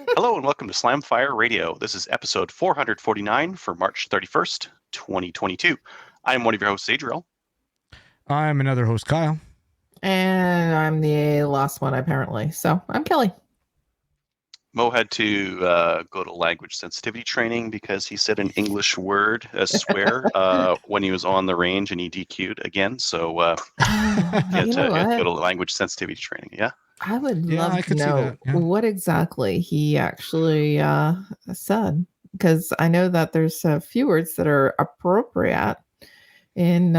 Hello and welcome to Slamfire Radio. This is episode 449 for March 31st, 2022. I'm one of your hosts, Adriel. I'm another host, Kyle. And I'm the last one, apparently. So I'm Kelly. Mo had to go to language sensitivity training because he said an English word, a swear, when he was on the range and he DQ'd again. So he had to go to language sensitivity training. Yeah. I would love to know what exactly he actually said, because I know that there's a few words that are appropriate in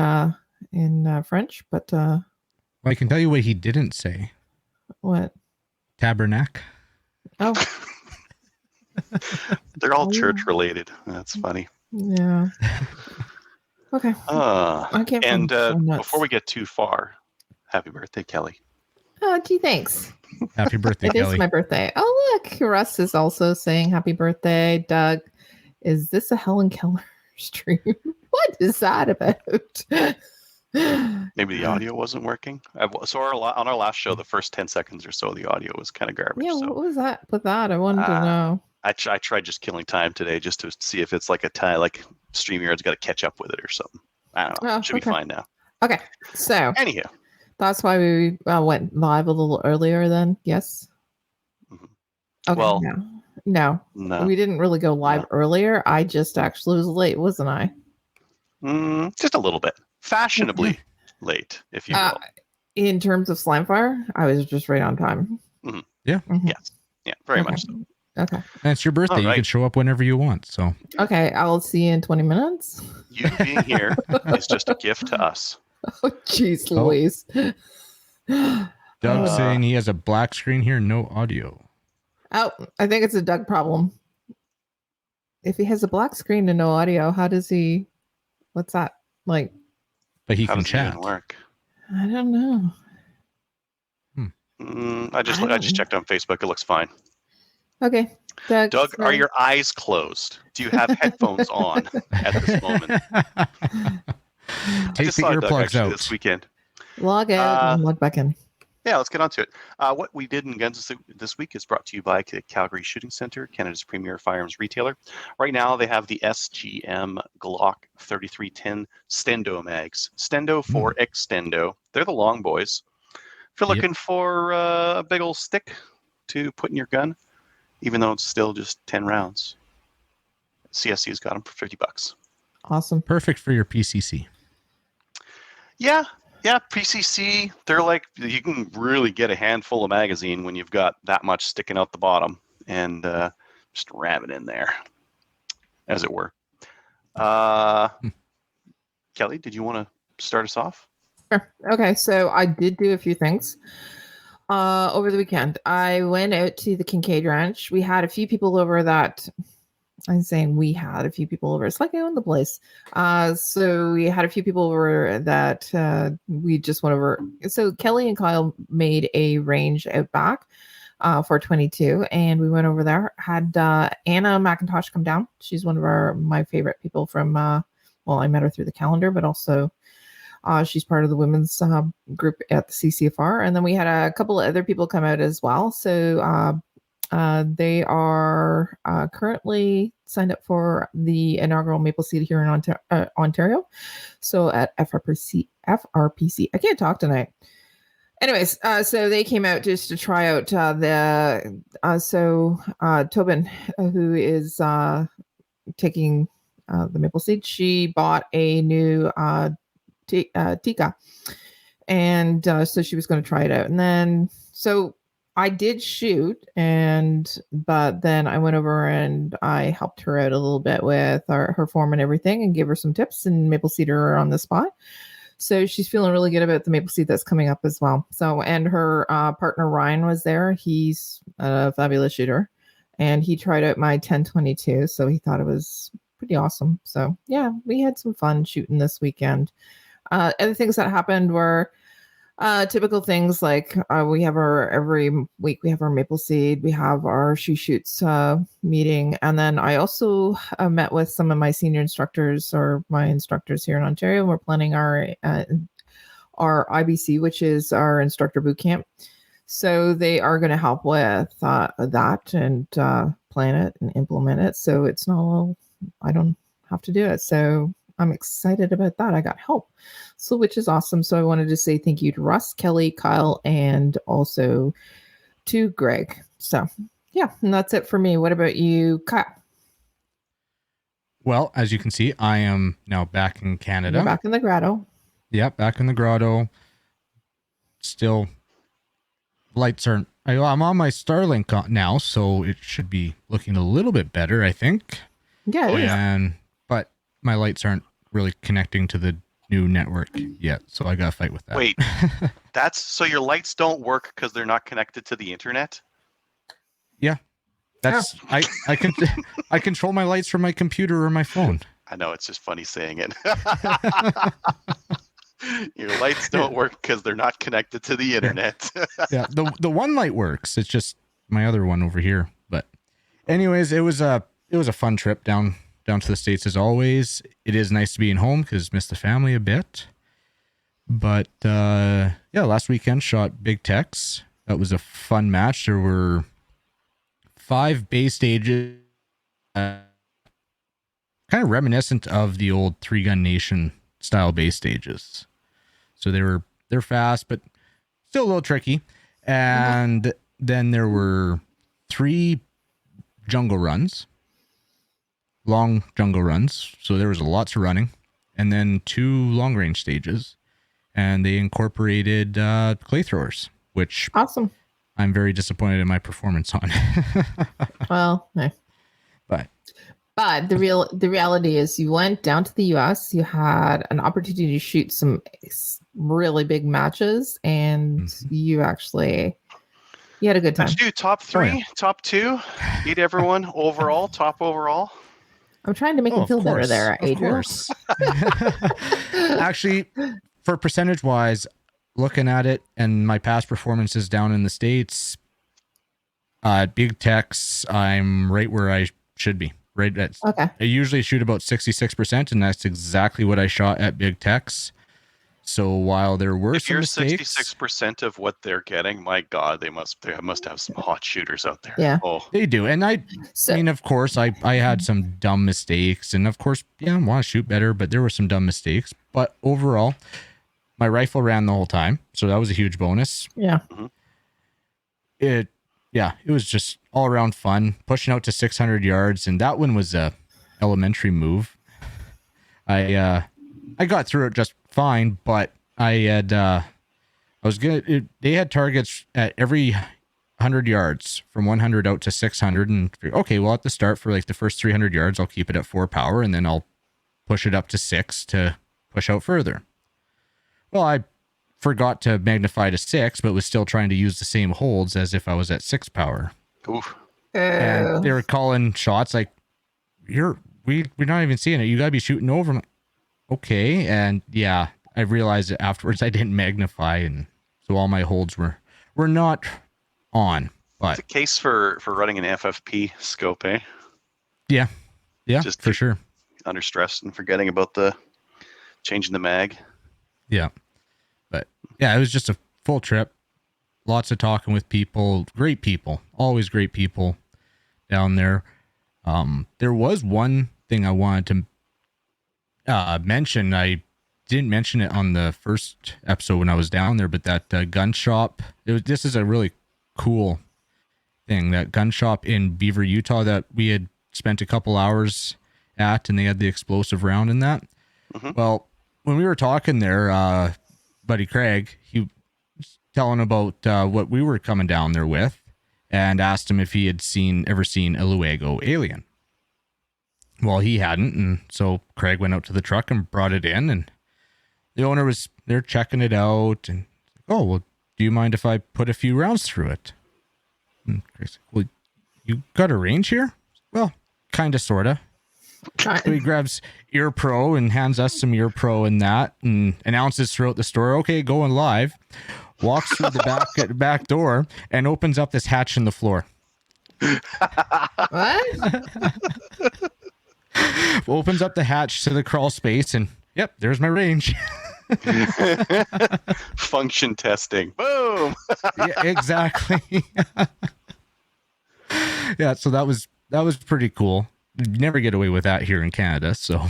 French, but well, I can tell you what he didn't say. What? Tabernacle. Oh. They're all church related. That's funny. Yeah. Okay. I can't. And before we get too far, happy birthday, Kelly. Oh, gee, thanks. Happy birthday, Kelly. It is my birthday. Oh, look. Russ is also saying happy birthday. Doug, is this a Helen Keller stream? What is that about? Maybe the audio wasn't working. So on our last show, the first 10 seconds or so, the audio was kind of garbage. Yeah, so. What was that with that? I wanted to know. I tried just killing time today just to see if it's like a tie, like StreamYard's got to catch up with it or something. I don't know. Should be fine now. Okay. So. Anyhow. That's why we went live a little earlier then. Yes. Mm-hmm. Okay. Well, no. We didn't really go live earlier. I just actually was late, wasn't I? Just a little bit. Fashionably late, if you will. In terms of Slamfire, I was just right on time. Mm-hmm. Yeah. Mm-hmm. Yes. Yeah, very much so. Okay. And it's your birthday. Right. You can show up whenever you want. So. Okay. I'll see you in 20 minutes. You being here is just a gift to us. Oh, jeez, Louise. Doug's saying he has a black screen here, no audio. Oh, I think it's a Doug problem. If he has a black screen and no audio, how does he? What's that like? But he can chat. Work? I don't know. I just checked on Facebook. It looks fine. Okay, Doug, are your eyes closed? Do you have headphones on at this moment? Take the earplugs out this weekend. Log out and log back in. Yeah, let's get on to it. What we did in Guns this week is brought to you by Calgary Shooting Center, Canada's premier firearms retailer. Right now, they have the SGM Glock 3310 Stendo mags. Stendo for Extendo. They're the long boys. If you're looking for a big old stick to put in your gun, even though it's still just 10 rounds, CSC's got them for $50. Awesome. Perfect for your PCC. Yeah, PCC, they're like, you can really get a handful of magazine when you've got that much sticking out the bottom and just ram it in there, as it were. Kelly, did you want to start us off? Sure. Okay, so I did do a few things over the weekend. I went out to the Kincaid Ranch. We had a few people over that... I'm saying we had a few people over. It's like I own the place. So we had a few people over that we just went over. So Kelly and Kyle made a range out back for 22, and we went over there. Had Anna McIntosh come down. She's one of my favorite people from. I met her through the calendar, but also she's part of the women's group at the CCFR. And then we had a couple of other people come out as well. So. They are currently signed up for the inaugural Maple Seed here in Ontario. So at FRPC, I can't talk tonight. Anyways, so they came out just to try out Tobin, who is taking the Maple Seed, she bought a new Tika. And so she was going to try it out. And then, so I did shoot, but then I went over and I helped her out a little bit with her form and everything and gave her some tips and maple seeder her on the spot. So she's feeling really good about the maple seed that's coming up as well. So, and her partner Ryan was there. He's a fabulous shooter and he tried out my 1022. So he thought it was pretty awesome. So yeah, we had some fun shooting this weekend. Other things that happened were typical things like we have every week we have our maple seed, we have our shoots meeting, and then I also met with some of my senior instructors or my instructors here in Ontario. We're planning our IBC, which is our instructor boot camp. So they are going to help with that and plan it and implement it. So it's not, I don't have to do it. So I'm excited about that. I got help. So, which is awesome. So I wanted to say thank you to Russ, Kelly, Kyle, and also to Greg. So yeah, and that's it for me. What about you, Kyle? Well, as you can see, I am now back in Canada. You're back in the grotto. Yep, back in the grotto. Still, lights aren't. I'm on my Starlink now, so it should be looking a little bit better, I think. Yeah. But my lights aren't really connecting to the new network yet, so I gotta fight with that. Wait, that's so your lights don't work because they're not connected to the internet? Yeah. That's I control my lights from my computer or my phone. I know, it's just funny saying it. Your lights don't work because they're not connected to the internet. Yeah, the one light works. It's just my other one over here. But anyways, it was a fun trip down to the States as always. It is nice to be in home because missed the family a bit. But yeah, last weekend shot Big Tex. That was a fun match. There were 5 base stages, kind of reminiscent of the old 3-Gun Nation style base stages. So they're fast, but still a little tricky. And then there were 3 jungle runs, long jungle runs. So there was lots of running, and then 2 long range stages, and they incorporated clay throwers, which Awesome. I'm very disappointed in my performance on. Well, but the reality is you went down to the US, you had an opportunity to shoot some really big matches, and you had a good time. Did you do top 3, top 2, beat everyone overall, top overall? I'm trying to make him feel better there, Adriel. Of course. Actually, for percentage wise, looking at it and my past performances down in the States, at Big Tex, I'm right where I should be. Right at, okay. I usually shoot about 66%, and that's exactly what I shot at Big Tex. So while there were some mistakes, 66% of what they're getting, my God, they must have some hot shooters out there. Yeah, they do. And I mean, of course, I had some dumb mistakes, and of course, I want to shoot better, but there were some dumb mistakes. But overall, my rifle ran the whole time, so that was a huge bonus. Yeah. Mm-hmm. It was just all around fun, pushing out to 600 yards, and that one was a elementary move. I got through it just fine, but they had targets at every 100 yards from 100 out to 600, and okay, well, at the start for like the first 300 yards, I'll keep it at 4 power, and then I'll push it up to 6 to push out further. Well, I forgot to magnify to 6, but was still trying to use the same holds as if I was at 6 power. Oof. And they were calling shots like, we're not even seeing it. You gotta be shooting over. I'm like, okay. And yeah, I realized that afterwards I didn't magnify, and so all my holds were not on. But it's a case for running an FFP scope, eh? Yeah, just for sure. Under stress and forgetting about the changing the mag. Yeah. But yeah, it was just a full trip. Lots of talking with people. Great people. Always great people down there. There was one thing I wanted to mention. I didn't mention it on the first episode when I was down there, but that gun shop. This is a really cool thing. That gun shop in Beaver, Utah, that we had spent a couple hours at, and they had the explosive round in that. Mm-hmm. Well, when we were talking there, buddy Craig, he was telling about what we were coming down there with, and asked him if he had ever seen a Luego alien. Well, he hadn't, and so Craig went out to the truck and brought it in, and the owner was there checking it out, and, oh, well, do you mind if I put a few rounds through it? And Craig's like, well, you got a range here? Well, kind of, sort of. So he grabs Ear Pro and hands us some Ear Pro and that, and announces throughout the store, okay, going live. Walks through the back door and opens up this hatch in the floor. What? Opens up the hatch to the crawl space, and yep, there's my range. Function testing. Boom. them. Yeah, exactly. Yeah, so that was pretty cool. You never get away with that here in Canada, so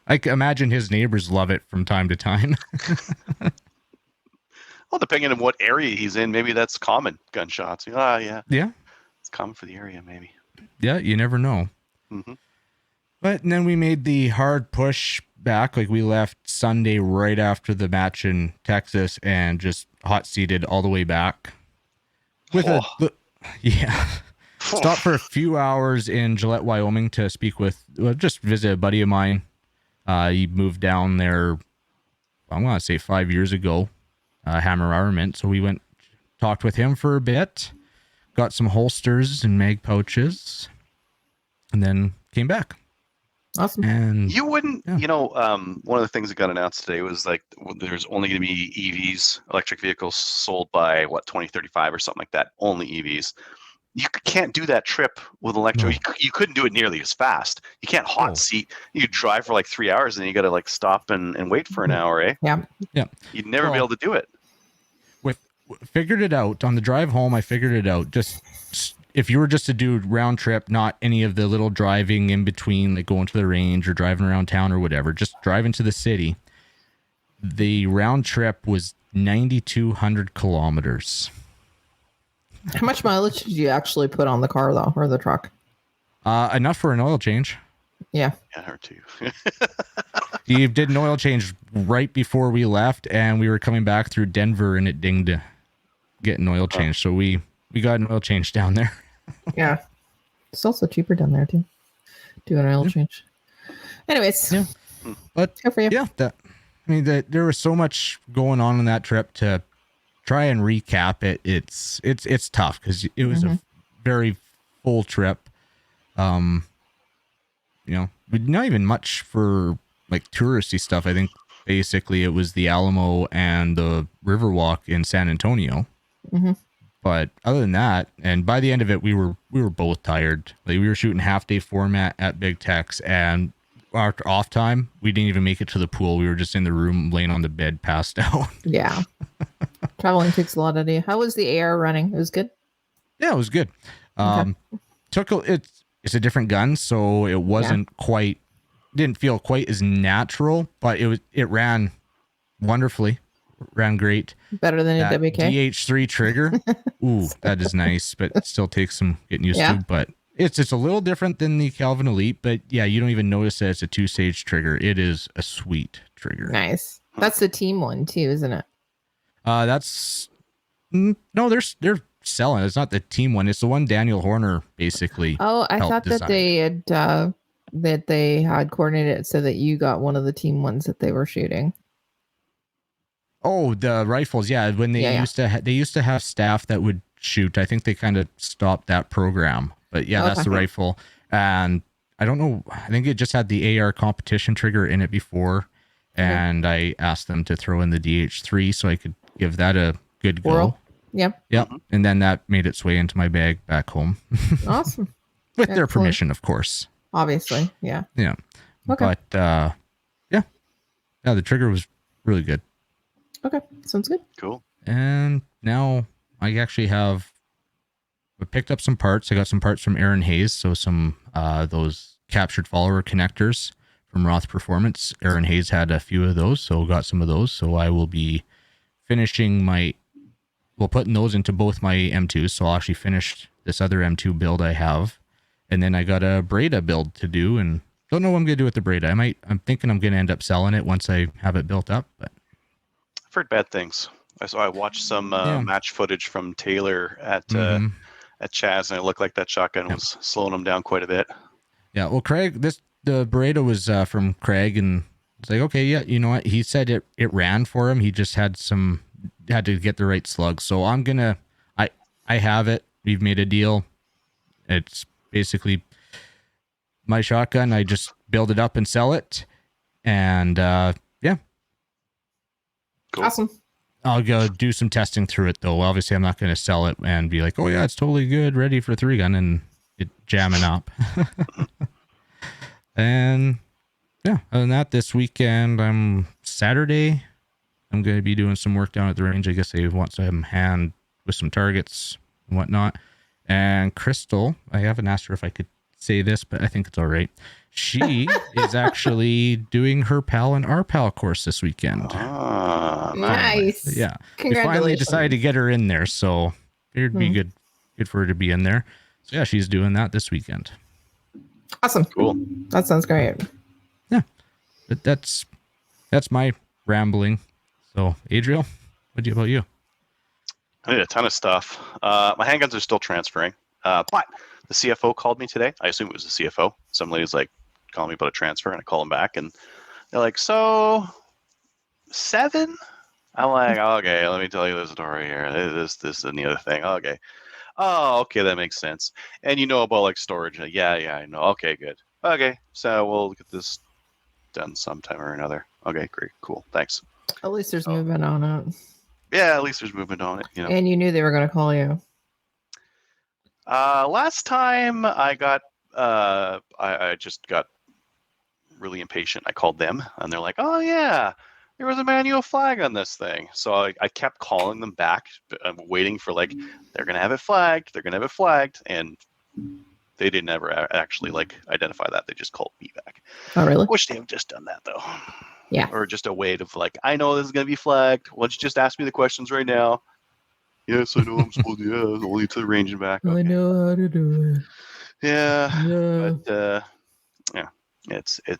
I can imagine his neighbors love it from time to time. Well, depending on what area he's in, maybe that's common gunshots. Yeah, Yeah, it's common for the area, maybe. yeah, you never know. Mm-hmm. But then we made the hard push back. Like we left Sunday right after the match in Texas and just hot seated all the way back. With yeah. Stopped for a few hours in Gillette, Wyoming to speak with, just visit a buddy of mine. He moved down there, I'm going to say 5 years ago, Hammer Armament. So we went, talked with him for a bit, got some holsters and mag pouches, and then came back. Awesome. And you wouldn't, yeah. One of the things that got announced today was like there's only going to be EVs, electric vehicles, sold by 2035 or something like that. Only EVs. You can't do that trip with electric. No. You couldn't do it nearly as fast. You can't hot Oh. seat. You drive for like 3 hours and then you got to like stop and wait for an hour, eh? Yeah. Yeah. You'd never be able to do it. Figured it out on the drive home. I figured it out. Just if you were just to do round trip, not any of the little driving in between, like going to the range or driving around town or whatever, just driving to the city. The round trip was 9,200 kilometers. How much mileage did you actually put on the car though, or the truck? Enough for an oil change. Yeah. Yeah, her too. You did an oil change right before we left, and we were coming back through Denver, and it dinged to get an oil change. So we got an oil change down there. Yeah. It's also cheaper down there too. Do an oil change. Anyways. Yeah. But good for you. Yeah, there was so much going on that trip. To try and recap it, it's tough because it was a very full trip. Not even much for like touristy stuff. I think basically it was the Alamo and the Riverwalk in San Antonio. Mm-hmm. But other than that, and by the end of it, we were both tired. Like we were shooting half day format at Big Tex, and our off time, we didn't even make it to the pool. We were just in the room laying on the bed, passed out. Yeah. Traveling takes a lot out of you. How was the AR running? It was good? Yeah, it was good. Okay. It's a different gun, so it wasn't didn't feel quite as natural, but it ran wonderfully. Ran great. Better than That a WK? DH3 trigger. Ooh, that is nice, but it still takes some getting used to. But it's a little different than the Calvin Elite, but yeah, you don't even notice that it's a 2-stage trigger. It is a sweet trigger. Nice. That's the team one too, isn't it? No, they're selling. It's not the team one. It's the one Daniel Horner basically. Oh, I thought design. that they had coordinated it so that you got one of the team ones that they were shooting. Oh, the rifles. Yeah. When they used to have staff that would shoot. I think they kind of stopped that program, but yeah, that's the rifle. And I don't know. I think it just had the AR competition trigger in it before. And I asked them to throw in the DH3 so I could give that a good go. Yep. Yep. And then that made its way into my bag back home. Awesome. With their permission, of course. Obviously. Yeah. Yeah. Okay. But yeah, the trigger was really good. Okay. Sounds good. Cool. And now I actually picked up some parts. I got some parts from Aaron Hayes. So some those captured follower connectors from Roth Performance. Aaron Hayes had a few of those, so got some of those. So I will be finishing putting those into both my M2s. So I'll actually finish this other M2 build I have. And then I got a Breda build to do, and don't know what I'm going to do with the Breda. I'm thinking I'm going to end up selling it once I have it built up, but I've heard bad things. I watched some match footage from Taylor at Chaz, and it looked like that shotgun was slowing him down quite a bit. Yeah, well, Craig, the Beretta was from Craig, and it's like, okay, yeah, you know what? He said it ran for him. He just had to get the right slug. So I have it. We've made a deal. It's basically my shotgun. I just build it up and sell it, and yeah. Cool. Awesome. I'll go do some testing through it, though. Obviously, I'm not going to sell it and be like, oh, yeah, it's totally good, ready for 3-gun, and it jamming up. And, yeah, other than that, this weekend, Saturday, I'm going to be doing some work down at the range. I guess they want some hand with some targets and whatnot. And Crystal, I haven't asked her if I could say this, but I think it's all right. She is actually doing her PAL and RPAL course this weekend. Ah, Nice. Yeah. We finally Congratulations. decided to get her in there, so it'd be good for her to be in there. So yeah, she's doing that this weekend. Awesome. Cool. That sounds great. Yeah. But that's my rambling. So Adriel, what about you? I did a ton of stuff. My handguns are still transferring, but the CFO called me today. I assume it was the CFO. Some lady's like calling me about a transfer, and I call them back, and they're like, "So 7?" I'm like, "Okay, let me tell you the story here. This, and the other thing. Okay. Oh, okay, that makes sense. And you know about like storage? Yeah, I know. Okay, good. Okay, so we'll get this done sometime or another. Okay, great, cool, thanks. At least there's movement on it. Yeah, at least there's movement on it. And you knew they were going to call you. Last time I got, I just got really impatient. I called them, and they're like, "Oh yeah, there was a manual flag on this thing." So I kept calling them back. I'm waiting for like they're gonna have it flagged. They're gonna have it flagged, and they didn't ever actually like identify that. They just called me back. Oh really? Wish they have just done that though. Yeah. Or just a way of like, I know this is gonna be flagged. Why don't you just ask me the questions right now? Yes, I know I'm supposed to. Yeah, only to the range and back. Okay. I know how to do it. Yeah. Yeah. But yeah, it's it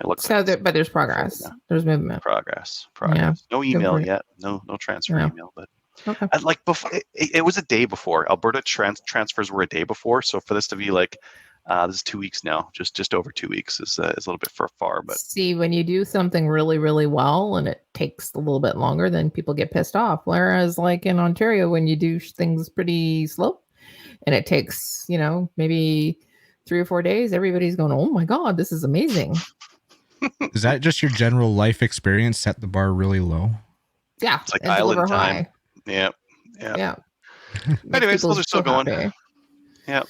looks So, like but there's progress. There's movement. progress. Yeah. No email for it. yet. No transfer Yeah. email. But Okay. like before, it was a day before. Alberta transfers were a day before. So for this to be like, this is 2 weeks now. Just over 2 weeks is a little bit far. But See, when you do something really, really well and it takes a little bit longer, then people get pissed off. Whereas, like in Ontario, when you do things pretty slow and it takes, maybe 3 or 4 days, everybody's going, "Oh my God, this is amazing." Is that just your general life experience set the bar really low? Yeah. it's like and island deliver time. high. Yeah. Yeah. Anyways, People those are still so going. happy. Yeah.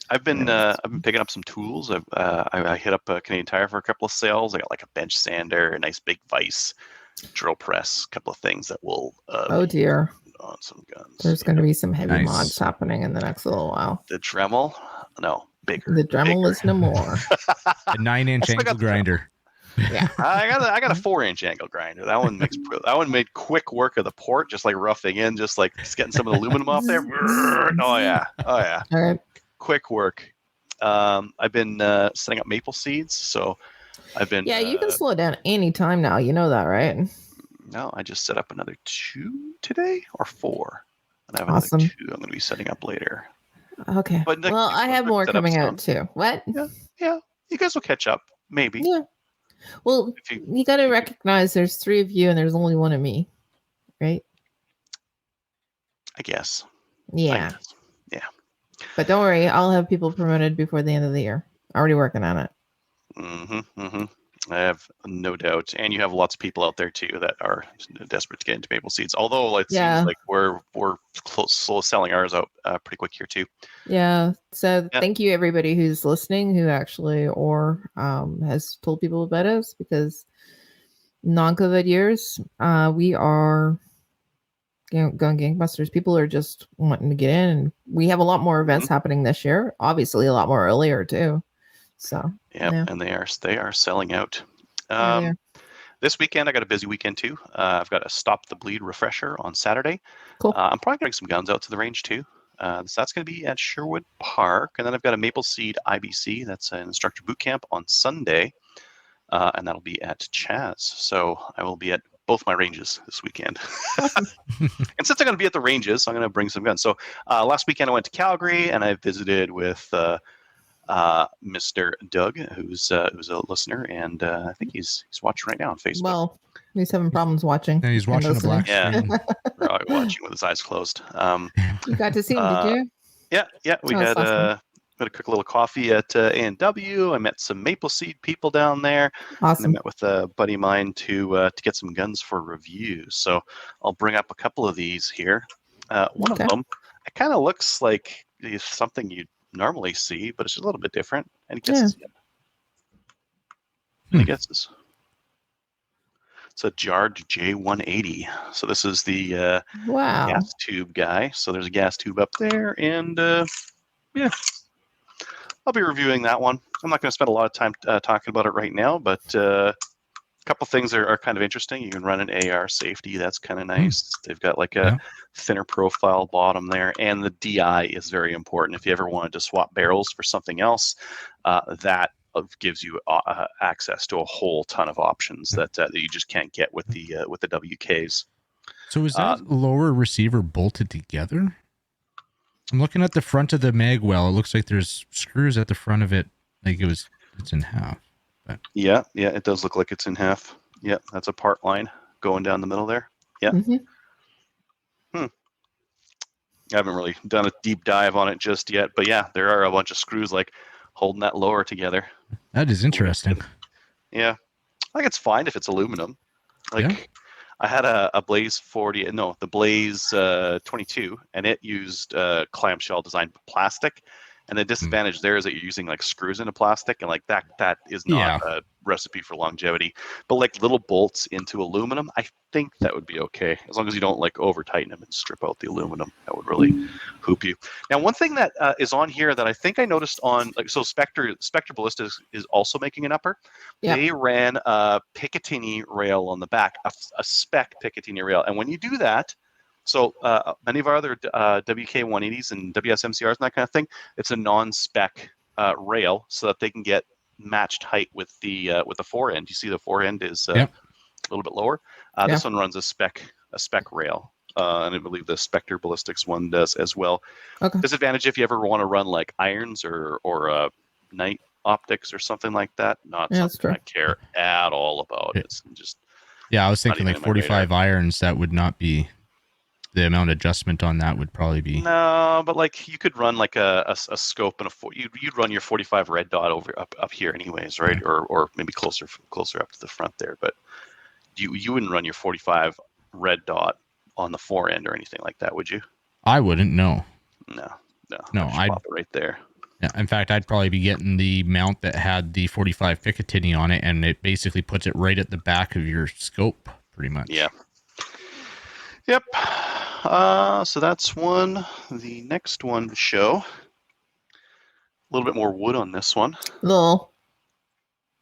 I've been Anyways. picking up some tools. I hit up Canadian Tire for a couple of sales. I got like a bench sander, a nice big vise, drill press, a couple of things that will Oh be dear. on some guns. There's going to be some heavy Nice. mods happening in the next little while. The Dremel, no, bigger. The Dremel bigger. is no more. A 9-inch I still got angle the grinder. Yeah. I got a 4-inch angle grinder. That one made quick work of the port, just like roughing in, just like getting some of the aluminum off there. Oh yeah. All right. Quick work. I've been setting up maple seeds, so I've been. Yeah, you can slow it down anytime now. You know that, right? No, I just set up another 2 today or 4, and I have Awesome. another 2 I'm going to be setting up later. Okay. But Well, I have more coming out too. What? Yeah, you guys will catch up, maybe. Yeah. Well, you got to recognize there's 3 of you and there's only 1 of me, right? I guess. Yeah. But don't worry, I'll have people promoted before the end of the year. Already working on it. I have no doubt, and you have lots of people out there too that are desperate to get into maple seeds. Although it seems like we're slow selling ours out pretty quick here too. Yeah. So thank you everybody who's listening, who actually or has told people about us, because non-COVID years, we are going gangbusters. People are just wanting to get in, and we have a lot more events happening this year. Obviously, a lot more earlier too. So and they are selling out. This weekend I got a busy weekend too. I've got a Stop the Bleed refresher on Saturday. Cool. I'm probably getting some guns out to the range too. So that's going to be at Sherwood Park, and then I've got a Maple Seed IBC. That's an instructor boot camp on Sunday, and that'll be at Chaz. So I will be at both my ranges this weekend. Awesome. And since I'm going to be at the ranges, I'm going to bring some guns. So last weekend I went to Calgary and I visited with Mr. Doug, who's a listener, and I think he's watching right now on Facebook. Well, he's having problems watching. Yeah, he's watching a black screen. Probably watching with his eyes closed. You got to see him, did you? Yeah. We had awesome. a quick little coffee at A&W. I met some Maple Seed people down there. Awesome. And I met with a buddy of mine to get some guns for review. So I'll bring up a couple of these here. One of them, it kind of looks like something you'd normally see, but it's a little bit different. Any guesses? Any guesses? It's a jarred J180. So this is the Wow. gas tube guy. So there's a gas tube up there, and yeah, I'll be reviewing that one. I'm not going to spend a lot of time talking about it right now, but a couple things are kind of interesting. You can run an AR safety. That's kind of nice. They've got like a thinner profile bottom there, and the DI is very important. If you ever wanted to swap barrels for something else, that gives you access to a whole ton of options that you just can't get with the WKs. So is that lower receiver bolted together? I'm looking at the front of the mag well. It looks like there's screws at the front of it. Like it's in half. But. Yeah, it does look like it's in half. Yeah, that's a part line going down the middle there. Yeah. Mm-hmm. I haven't really done a deep dive on it just yet, but yeah, there are a bunch of screws like holding that lower together. That is interesting. Yeah, I think it's fine if it's aluminum. Like I had a Blaze 40, no, the Blaze 22, and it used clamshell designed plastic. And the disadvantage there is that you're using like screws into plastic, and like that is not a recipe for longevity. But like little bolts into aluminum, I think that would be okay, as long as you don't like over tighten them and strip out the aluminum. That would really hoop you. Now, one thing that is on here that I think I noticed on Spectre Ballistics is also making an upper. Yep. They ran a Picatinny rail on the back, a spec Picatinny rail, and when you do that. So many of our other WK 180s and WS-MCRs and that kind of thing, it's a non-spec rail so that they can get matched height with the forend. You see the forend is a little bit lower. This one runs a spec rail, and I believe the Spectre Ballistics one does as well. Okay. Disadvantage if you ever want to run like irons or night optics or something like that. Not something I care at all about. It's just I was thinking like 45 irons. That would not be. The amount of adjustment on that would probably be no, but like you could run like a scope and you'd run your 45 red dot over up here anyways, right? Or maybe closer up to the front there, but you wouldn't run your 45 red dot on the forend or anything like that, would you? I wouldn't. No. I'd pop it right there. Yeah, in fact, I'd probably be getting the mount that had the 45 Picatinny on it, and it basically puts it right at the back of your scope, pretty much. Yeah. Yep. So that's one. The next one to show. A little bit more wood on this one. No.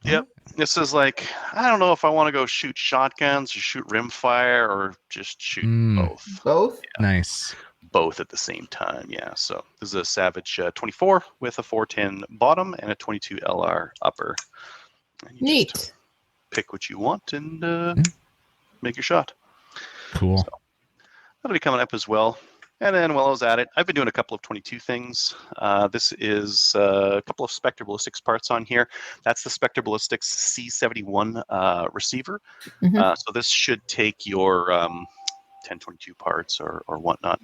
Yep. This is like, I don't know if I want to go shoot shotguns or shoot rimfire or just shoot both. Both? Yeah. Nice. Both at the same time, yeah. So this is a Savage 24 with a 410 bottom and a 22 LR upper. And you Neat. just pick what you want and make your shot. Cool. So that'll be coming up as well. And then while I was at it, I've been doing a couple of 22 things. This is a couple of Spectre Ballistics parts on here. That's the Spectre Ballistics C71 receiver. Mm-hmm. So this should take your 1022 parts or whatnot.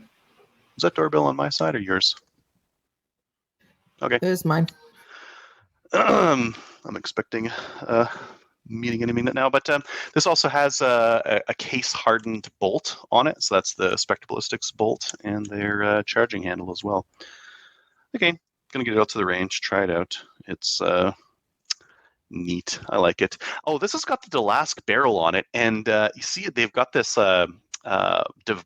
Is that doorbell on my side or yours? Okay. It is mine. I'm expecting meeting any minute now, but this also has a case hardened bolt on it. So that's the Spectre Ballistics bolt and their charging handle as well. Okay, gonna get it out to the range, try it out. It's neat. I like it. Oh, this has got the Delask barrel on it, and you see they've got this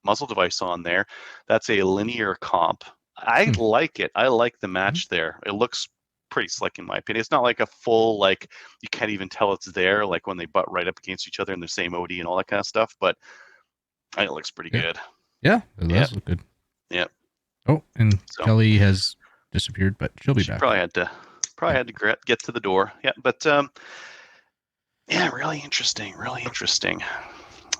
muzzle device on there. That's a linear comp. I like it. I like the match there. It looks pretty slick in my opinion. It's not like a full, like you can't even tell it's there, like when they butt right up against each other in the same OD and all that kind of stuff, but I think it looks pretty good. Yeah, it does look good. Yeah. Oh, and Kelly has disappeared, but she'll be back. Probably had to get to the door. Yeah, but yeah, really interesting.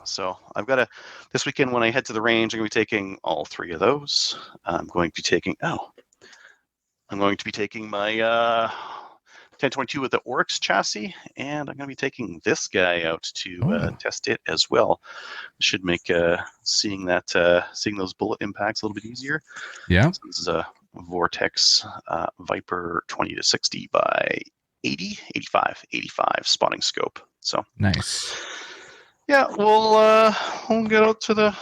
So I've got this weekend when I head to the range, I'm going to be taking all three of those. I'm going to be taking my 1022 with the Oryx chassis, and I'm going to be taking this guy out to test it as well. It should make seeing those bullet impacts a little bit easier. Yeah. So this is a Vortex Viper 20-60 by 85 spotting scope. So nice. Yeah, we'll get out to the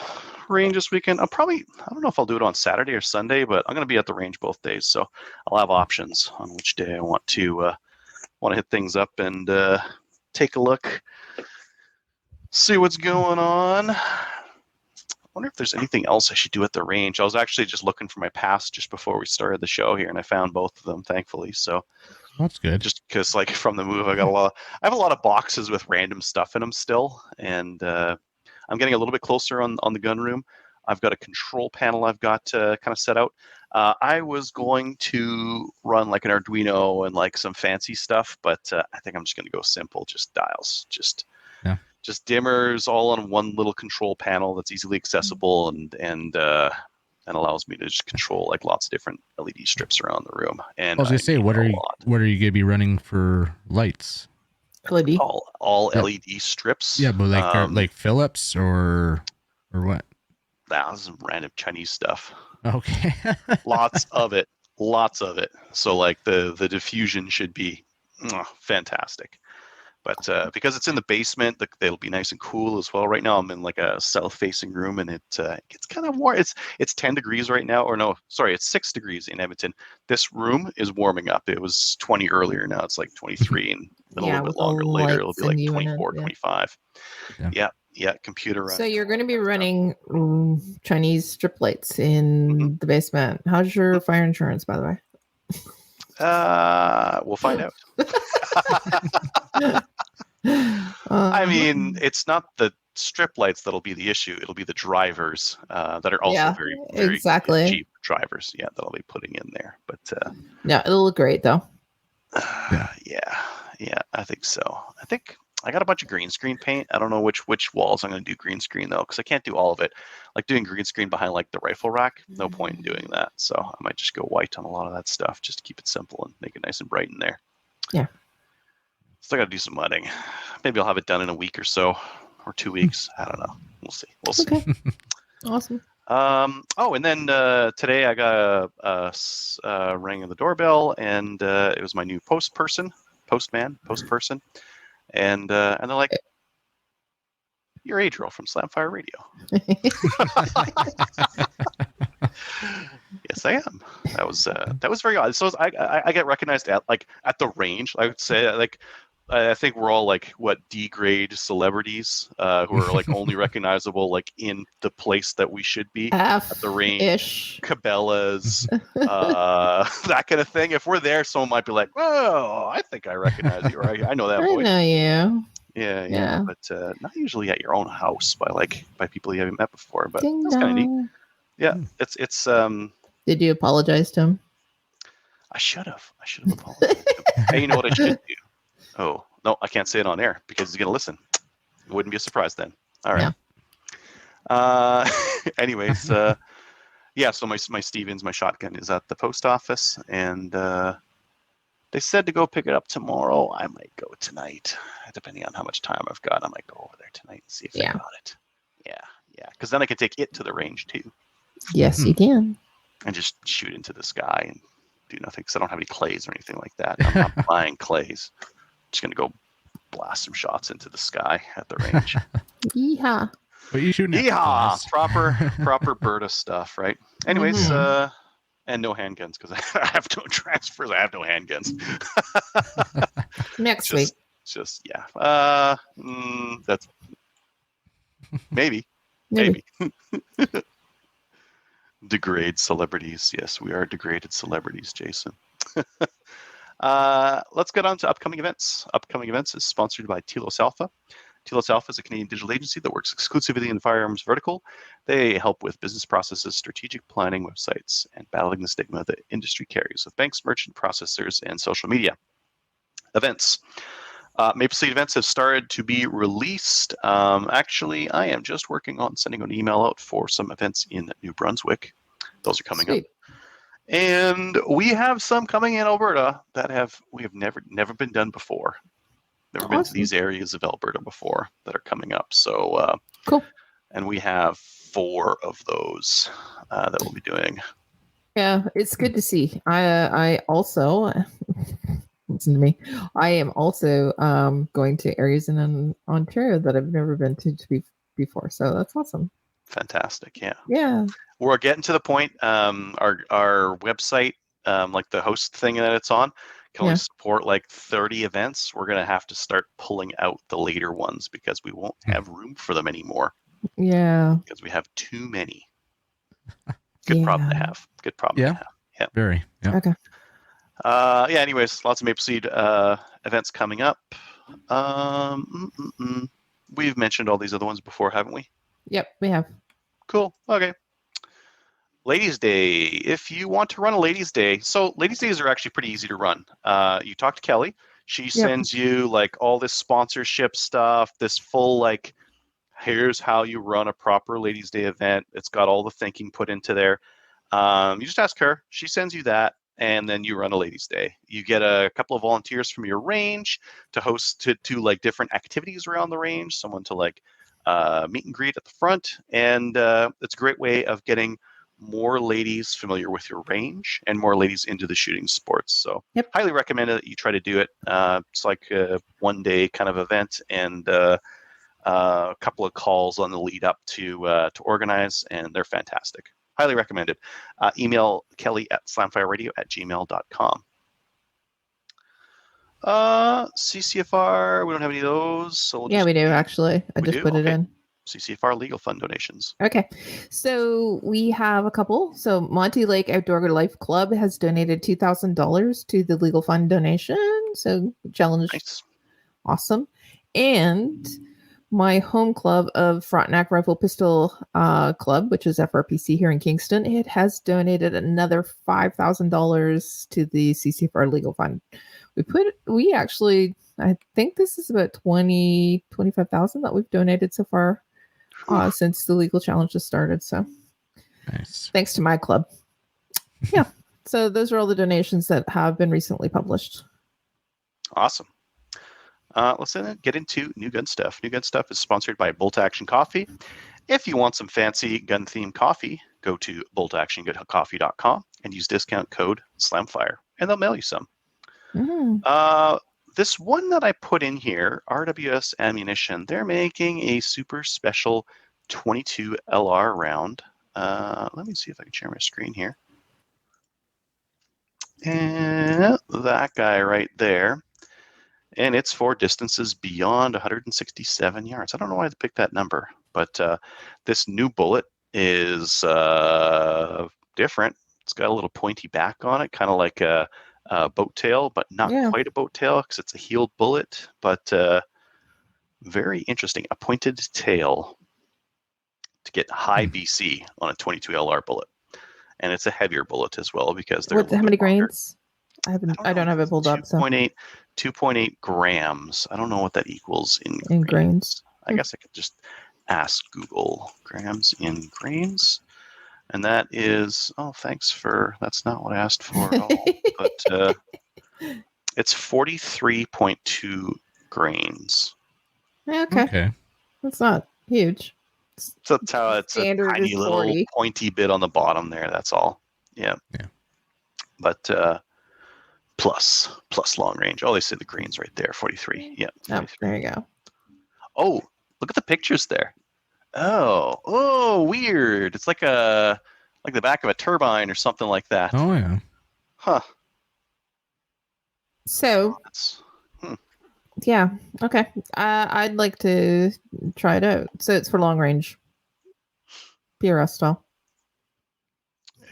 range this weekend. I don't know if I'll do it on Saturday or Sunday, but I'm going to be at the range both days, so I'll have options on which day I want to hit things up and take a look. See what's going on. I wonder if there's anything else I should do at the range. I was actually just looking for my pass just before we started the show here, and I found both of them, thankfully. So That's good. just because, like, from the move, I have a lot of boxes with random stuff in them still, and I'm getting a little bit closer on the gun room. I've got a control panel I've got kind of set out. I was going to run like an Arduino and like some fancy stuff, but I think I'm just going to go simple, just dials, just dimmers all on one little control panel that's easily accessible and allows me to just control like lots of different LED strips around the room. And I was gonna say, what are you gonna be running for lights? LED. All LED strips. Yeah, but like Philips or what? That was some random Chinese stuff. Okay. Lots of it. So like the diffusion should be fantastic. But because it's in the basement, it'll be nice and cool as well. Right now, I'm in like a south-facing room, and it gets kind of warm. It's 10 degrees right now, or no, sorry, it's 6 degrees in Edmonton. This room is warming up. It was 20 earlier. Now it's like 23, and a little bit longer later, it'll be like 24, 25. Yeah, computer running. So you're going to be running Chinese strip lights in the basement. How's your fire insurance, by the way? We'll find out. I mean, it's not the strip lights that'll be the issue. It'll be the drivers that are also very exactly cheap drivers. Yeah, that I'll be putting in there. But yeah, it'll look great though. Yeah, I think so. I think I got a bunch of green screen paint. I don't know which walls I'm going to do green screen though, because I can't do all of it. Like doing green screen behind like the rifle rack, no point in doing that. So I might just go white on a lot of that stuff just to keep it simple and make it nice and bright in there. Yeah. Still got to do some mudding. Maybe I'll have it done in a week or so, or 2 weeks. I don't know. We'll see. Okay. Awesome. And then today I got a ring of the doorbell, and it was my new post person, and they're like, "You're Adriel from Slamfire Radio." Yes, I am. That was very odd. So I get recognized at the range. I would say I think we're all like D-grade celebrities who are like only recognizable like in the place that we should be at the range, Cabela's, that kind of thing. If we're there, someone might be like, "Oh, I think I recognize you," or "I know that voice." I know you. Yeah. But not usually at your own house by people you haven't met before. But that's kind of neat. Yeah, it's. Did you apologize to him? I should have apologized to him. Hey, you know what I should do? Oh, no, I can't say it on air because he's going to listen. It wouldn't be a surprise then. All right. Yeah. Anyways, so my Stevens, my shotgun is at the post office, and they said to go pick it up tomorrow. I might go tonight, depending on how much time I've got. I might go over there tonight and see if they got it. Yeah, because then I can take it to the range too. Yes, you can. And just shoot into the sky and do nothing because I don't have any clays or anything like that. I'm not buying clays. I'm just going to go blast some shots into the sky at the range. Yeehaw. But you shouldn't. Yeehaw. Proper Berta stuff, right? Anyways, and no handguns because I have no transfers. I have no handguns. Next week. Just, yeah. That's maybe. Degrade celebrities. Yes, we are degraded celebrities, Jason. Let's get on to upcoming events. Upcoming events is sponsored by Telos Alpha. Telos Alpha is a Canadian digital agency that works exclusively in firearms vertical. They help with business processes, strategic planning, websites, and battling the stigma the industry carries with banks, merchant processors, and social media. Events. Maplestory Events have started to be released. Actually, I am just working on sending an email out for some events in New Brunswick. Those are coming up. And we have some coming in Alberta that we have never been done before. Never been to these areas of Alberta before that are coming up. So cool. And we have 4 of those that we'll be doing. Yeah, it's good to see. I also listen to me. I am also going to areas in Ontario that I've never been to before. So that's awesome. Fantastic. Yeah. Yeah. We're getting to the point. Our website, like the host thing that it's on, can only Yeah. support like 30 events, we're going to have to start pulling out the later ones because we won't have room for them anymore Yeah. because we have too many. Good problem to have. Good problem to have. Yeah. Very. Yeah. Okay. Yeah, anyways, lots of Maple Seed events coming up. We've mentioned all these other ones before, haven't we? Yep, we have. Cool. Okay. Ladies' Day. If you want to run a Ladies' Day, so Ladies' Days are actually pretty easy to run. You talk to Kelly. She sends you like all this sponsorship stuff, this full like, here's how you run a proper Ladies' Day event. It's got all the thinking put into there. You just ask her. She sends you that, and then you run a Ladies' Day. You get a couple of volunteers from your range to host to like different activities around the range. Someone to like meet and greet at the front, and it's a great way of getting more ladies familiar with your range and more ladies into the shooting sports. So highly recommend that you try to do it. It's like a one-day kind of event, and a couple of calls on the lead up to organize, and they're fantastic. Highly recommended. Email Kelly at slamfireradio@gmail.com. CCFR, we don't have any of those. So we'll we do actually. I just put it in. CCFR Legal Fund donations. Okay. So we have a couple. So Monty Lake Outdoor Life Club has donated $2,000 to the legal fund donation. So challenge. Nice. Awesome. And my home club of Frontenac Rifle Pistol Club, which is FRPC here in Kingston, it has donated another $5,000 to the CCFR Legal Fund. We actually, I think this is about 25,000 that we've donated so far since the legal challenge has started. So nice. Thanks to my club. Yeah. So those are all the donations that have been recently published. Awesome. Let's then get into New Gun Stuff. New Gun Stuff is sponsored by Bolt Action Coffee. If you want some fancy gun-themed coffee, go to boltactioncoffee.com and use discount code SLAMFIRE, and they'll mail you some. This one that I put in here, RWS Ammunition, they're making a super special 22 LR round. Let me see if I can share my screen here. And that guy right there. And it's for distances beyond 167 yards. I don't know why they picked that number, but this new bullet is different. It's got a little pointy back on it, kind of like a boat tail, but not quite a boat tail because it's a heeled bullet, but very interesting. A pointed tail to get high BC on a 22 LR bullet. And it's a heavier bullet as well because they're how many grains? I don't have it pulled up. 2.8 grams. I don't know what that equals in grains. I guess I could just ask Google grams in grains. And that is, that's not what I asked for at all. But it's 43.2 grains. Okay. That's not huge. So that's how it's a tiny little pointy bit on the bottom there. That's all. Yeah. But plus long range. Oh, they say the grains right there. 43. Yeah. 43. Oh, there you go. Oh, look at the pictures there. Oh, weird. It's like the back of a turbine or something like that. Oh yeah. Huh. So. Yeah. Okay. I'd like to try it out. So it's for long range. PRS style.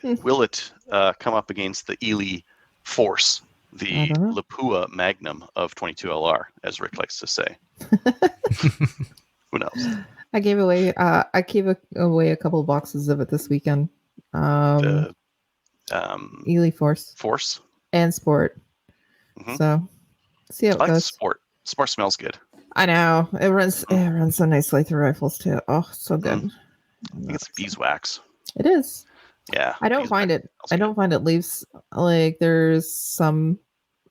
Will it come up against the Ely Force, the Lapua Magnum of 22 LR, as Rick likes to say? Who knows? I gave away a couple of boxes of it this weekend. Ely Force and Sport. Mm-hmm. So see how it goes. Sport smells good. I know it runs so nicely through rifles too. Oh, so good. I think it's beeswax. It is. Yeah. I don't find it. I don't find it leaves like there's some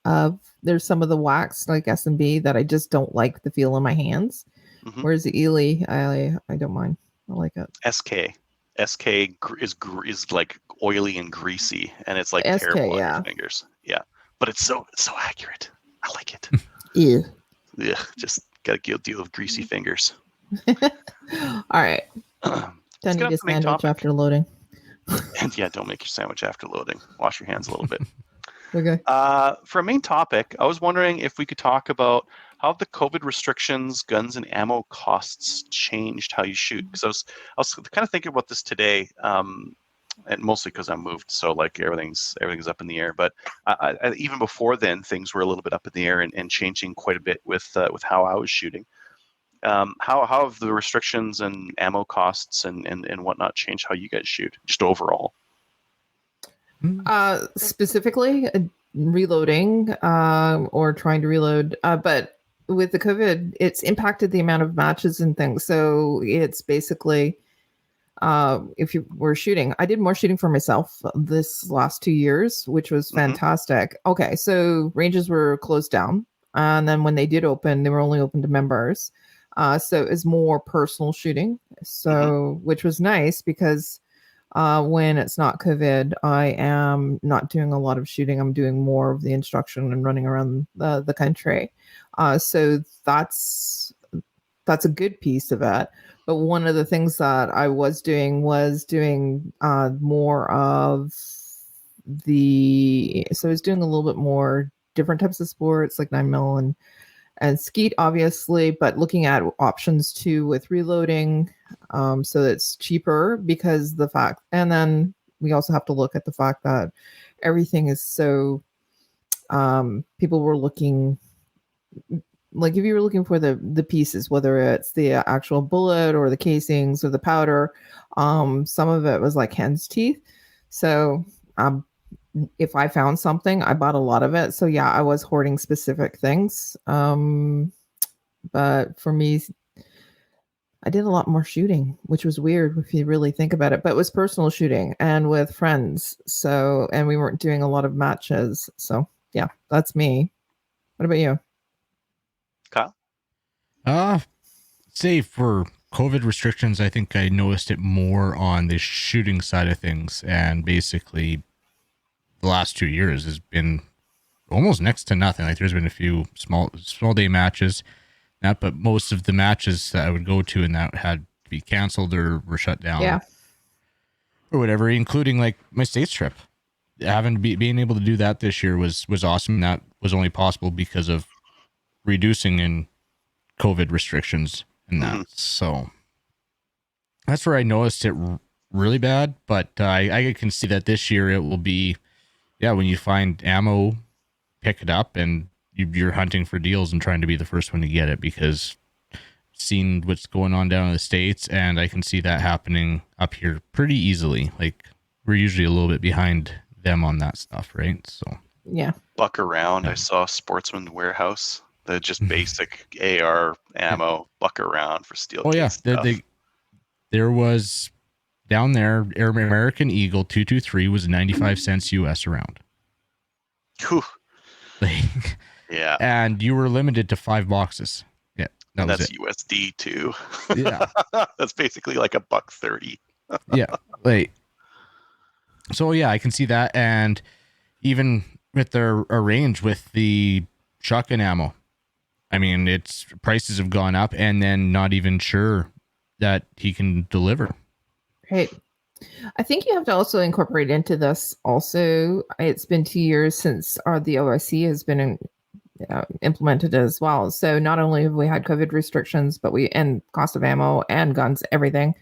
of the wax like S&B that I just don't like the feel in my hands. Mm-hmm. Whereas the Ely, I don't mind. I like it. SK is like oily and greasy, and it's like terrible on your fingers. Yeah, but it's so accurate. I like it. Ew. Ugh, just got to deal with greasy fingers. All right. Time to get sandwich after loading. And yeah, don't make your sandwich after loading. Wash your hands a little bit. Okay. For a main topic, I was wondering if we could talk about how the COVID restrictions, guns, and ammo costs changed how you shoot. Because I was kind of thinking about this today, and mostly because I moved, so like everything's up in the air. But even before then, things were a little bit up in the air and changing quite a bit with how I was shooting. How have the restrictions and ammo costs and whatnot changed how you guys shoot, just overall? Specifically, reloading or trying to reload. But with the COVID, it's impacted the amount of matches and things. So it's basically, if you were shooting, I did more shooting for myself this last 2 years, which was fantastic. Okay, so ranges were closed down. And then when they did open, they were only open to members. So it was more personal shooting. So, which was nice because when it's not COVID, I am not doing a lot of shooting. I'm doing more of the instruction and running around the country. So that's a good piece of it. But one of the things that I was doing more of so I was doing a little bit more different types of sports like 9mm and skeet, obviously, but looking at options too with reloading, so it's cheaper because the fact, and then we also have to look at the fact that everything is so, people were looking, like if you were looking for the pieces, whether it's the actual bullet or the casings or the powder, some of it was like hen's teeth. So, if I found something, I bought a lot of it. So yeah, I was hoarding specific things. But for me, I did a lot more shooting, which was weird if you really think about it. But it was personal shooting and with friends. So, and we weren't doing a lot of matches. So yeah, that's me. What about you? Kyle? Say for COVID restrictions, I think I noticed it more on the shooting side of things, and basically the last 2 years has been almost next to nothing. Like there's been a few small day matches, but most of the matches that I would go to and that had to be canceled or were shut down, Yeah. or whatever, including like my States trip. Being able to do that this year was awesome. And that was only possible because of reducing in COVID restrictions and that. So that's where I noticed it really bad. But I can see that this year it will be, when you find ammo, pick it up, and you're hunting for deals and trying to be the first one to get it, because seeing what's going on down in the States, and I can see that happening up here pretty easily. Like we're usually a little bit behind them on that stuff, right? So Yeah. Buck around. I saw Sportsman Warehouse, the just basic AR ammo, buck around for steel case stuff. There was down there, American Eagle 223 was 95 cents US around. Whew. Like, yeah. And you were limited to 5 boxes. Yeah. And that's USD too. Yeah. That's basically like $1.30. Yeah. Like, so yeah, I can see that. And even with their range with the shotgun ammo, I mean, its prices have gone up, and then not even sure that he can deliver. Right. I think you have to also incorporate into this also, it's been 2 years since the OIC has been implemented as well. So not only have we had COVID restrictions, but and cost of ammo and guns, everything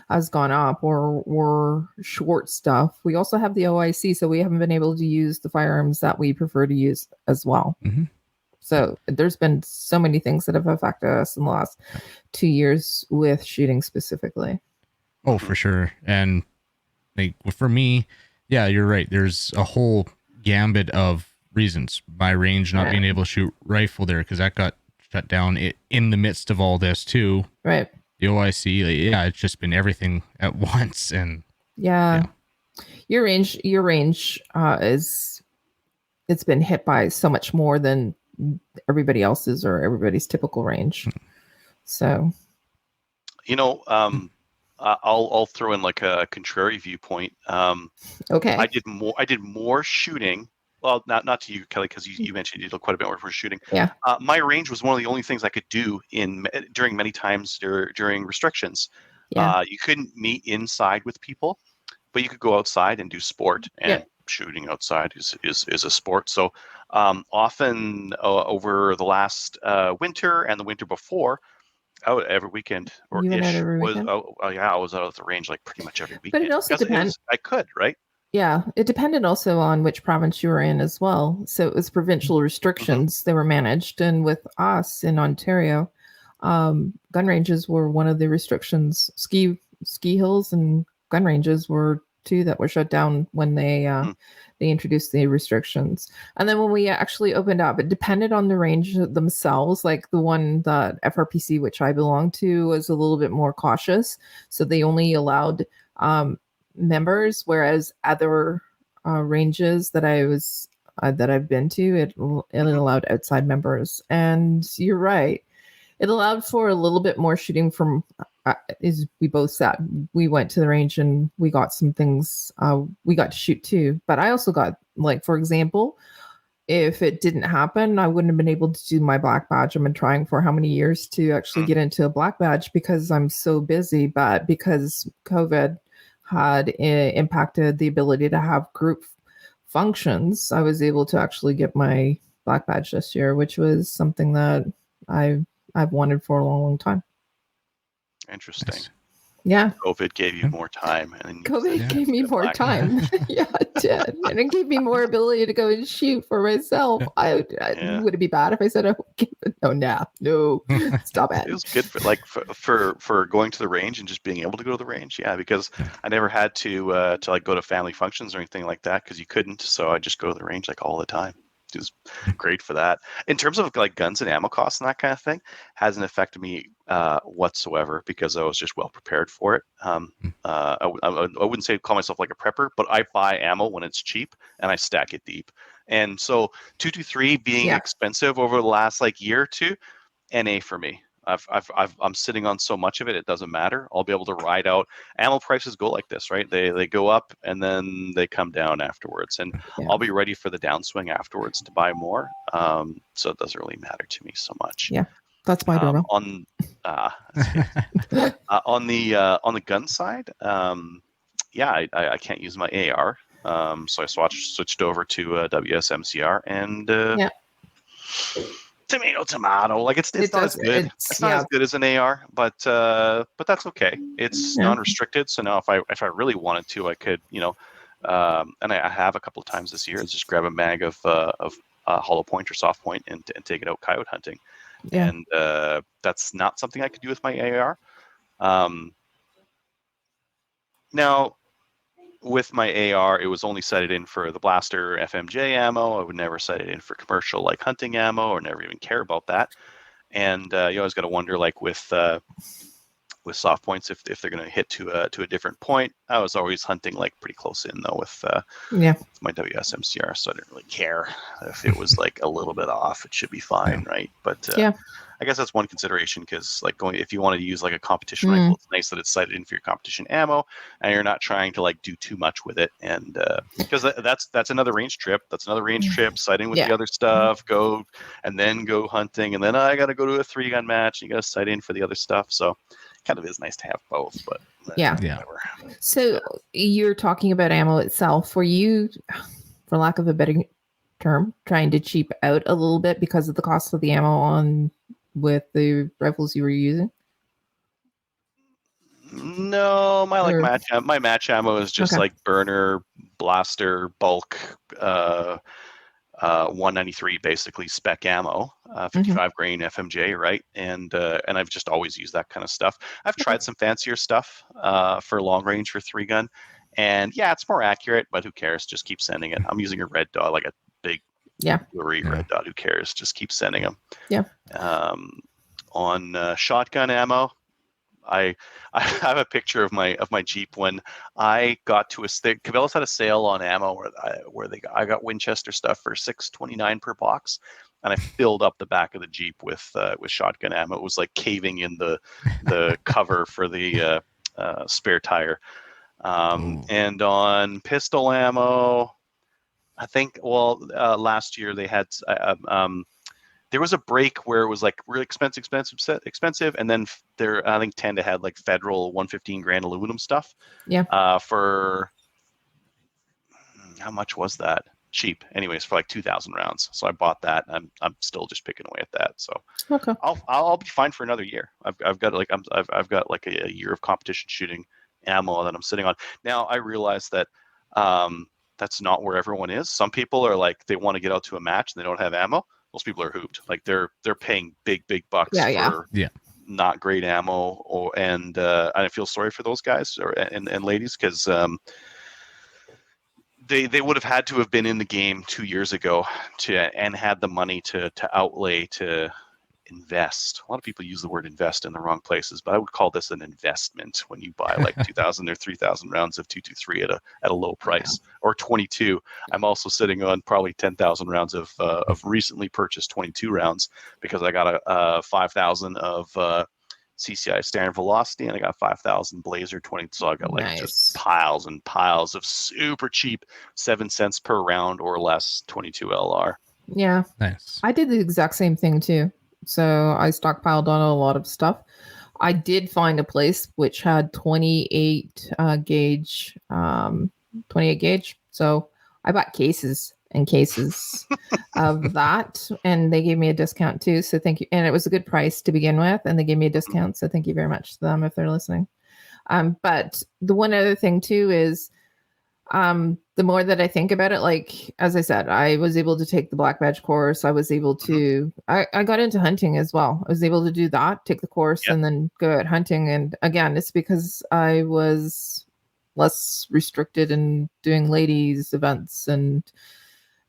has gone up or short stuff. We also have the OIC, so we haven't been able to use the firearms that we prefer to use as well. So there's been so many things that have affected us in the last 2 years with shooting specifically. Oh, for sure. And like for me, yeah, you're right. There's a whole gambit of reasons. My range not being able to shoot rifle there, because that got shut down in the midst of all this too. Right. The OIC, it's just been everything at once. And your range is, it's been hit by so much more than everybody else's or everybody's typical range. So, I'll throw in like a contrary viewpoint. Okay. I did more shooting. Well, not to you, Kelly, because you mentioned you did quite a bit more for shooting. Yeah. My range was one of the only things I could do during many times during restrictions. Yeah. You couldn't meet inside with people, but you could go outside and do sport. And shooting outside is a sport. So often over the last winter and the winter before, out every weekend or You went out ish every was weekend? yeah, I was out at the range like pretty much every But weekend it also because depends. I could, right? Yeah, it depended also on which province you were in as well. So it was provincial Mm-hmm. restrictions. They were managed. And with us in Ontario, gun ranges were one of the restrictions. Ski hills and gun ranges were two that were shut down when they introduced the restrictions. And then when we actually opened up, it depended on the range themselves. Like the one that FRPC, which I belong to, was a little bit more cautious. So they only allowed members, whereas other ranges that I've been to, it allowed outside members. And you're right, it allowed for a little bit more shooting from. Is we both sat. We went to the range and we got some things. We got to shoot too, but I also got, like, for example, if it didn't happen, I wouldn't have been able to do my black badge. I've been trying for how many years to actually get into a black badge because I'm so busy, but because COVID had impacted the ability to have group functions, I was able to actually get my black badge this year, which was something that I've wanted for a long, long time. Interesting. Nice. Yeah. COVID gave you more time, and then you COVID said, gave me "Get more black." time. Yeah, it did. And it gave me more ability to go and shoot for myself. Yeah. Would it be bad if I said, oh, no, stop it. It was good for going to the range and just being able to go to the range. Yeah, because Yeah. I never had to like go to family functions or anything like that because you couldn't. So I just go to the range like all the time. It was great for that. In terms of like guns and ammo costs and that kind of thing, hasn't affected me whatsoever because I was just well prepared for it. I wouldn't say call myself like a prepper, but I buy ammo when it's cheap and I stack it deep. And so 223 being Yeah. expensive over the last like year or two, NA for me. I'm sitting on so much of it, it doesn't matter. I'll be able to ride out. Ammo prices go like this, right? They go up and then they come down afterwards, and Yeah. I'll be ready for the downswing afterwards to buy more. So it doesn't really matter to me so much. Yeah. That's my doorbell. That's good. On the gun side, yeah, I can't use my AR, so I switched over to WSMCR and. Yeah. Tomato. Like it's not as good. It's not as good as an AR, but that's okay. It's non-restricted, so now if I really wanted to, I could, and I have a couple of times this year, is just grab a mag of hollow point or soft point and take it out coyote hunting. Yeah. And that's not something I could do with my AR. Now, with my AR, it was only sighted in for the blaster FMJ ammo. I would never sight it in for commercial like hunting ammo, or never even care about that. And you always got to wonder, like with soft points, if they're going to hit to a different point. I was always hunting like pretty close in though with my WSMCR, so I didn't really care if it was like a little bit off. It should be fine, right? But I guess that's one consideration, because like if you wanted to use like a competition rifle, it's nice that it's sighted in for your competition ammo, and you're not trying to like do too much with it. And because that's another range trip. That's another range trip. Sight in with the other stuff. Go and then go hunting, and then I got to go to a 3-gun match. And you got to sight in for the other stuff. So kind of is nice to have both. But whatever. So you're talking about ammo itself. Were you, for lack of a better term, trying to cheap out a little bit because of the cost of the ammo with the rifles you were using? No, my match ammo is just like burner, blaster, bulk, 193 basically spec ammo, 55 grain FMJ, right? And I've just always used that kind of stuff. I've tried some fancier stuff for long range for 3-gun, and yeah, it's more accurate, but who cares? Just keep sending it. I'm using a red dot, like a big blurry red dot. Who cares? Just keep sending them. Yeah. On shotgun ammo, I have a picture of my Jeep when I got to Cabela's had a sale on ammo where I got Winchester stuff for $6.29 per box, and I filled up the back of the Jeep with shotgun ammo. It was like caving in the cover for the spare tire. And on pistol ammo, I think last year they had there was a break where it was like really expensive, and then I think Tanda had like federal 115 grand aluminum stuff. Yeah. For how much was that? Cheap, anyways, for like 2,000 rounds. So I bought that. And I'm still just picking away at that. So Okay. I'll be fine for another year. I've got like I've got like a year of competition shooting ammo that I'm sitting on. Now I realize that that's not where everyone is. Some people are like they want to get out to a match and they don't have ammo. Those people are hooped. Like they're paying big bucks for not great ammo, and I feel sorry for those guys and ladies because they would have had to have been in the game 2 years ago and had the money to outlay to invest. A lot of people use the word invest in the wrong places, but I would call this an investment when you buy like 2,000 or 3,000 rounds of 223 at a low price, or 22. I'm also sitting on probably 10,000 rounds of recently purchased 22 rounds because I got a 5,000 of CCI standard velocity and I got 5,000 Blazer 20. So I got like just piles and piles of super cheap 7 cents per round or less 22 LR. Yeah. Nice. I did the exact same thing too. So I stockpiled on a lot of stuff. I did find a place which had 28 gauge, 28 gauge. So I bought cases and cases of that, and they gave me a discount too. So thank you. And it was a good price to begin with, and they gave me a discount. So thank you very much to them if they're listening. But the one other thing too is, the more that I think about it, like, as I said, I was able to take the black badge course. I was able to, I got into hunting as well. I was able to do that, take the course and then go out hunting. And again, it's because I was less restricted in doing ladies events and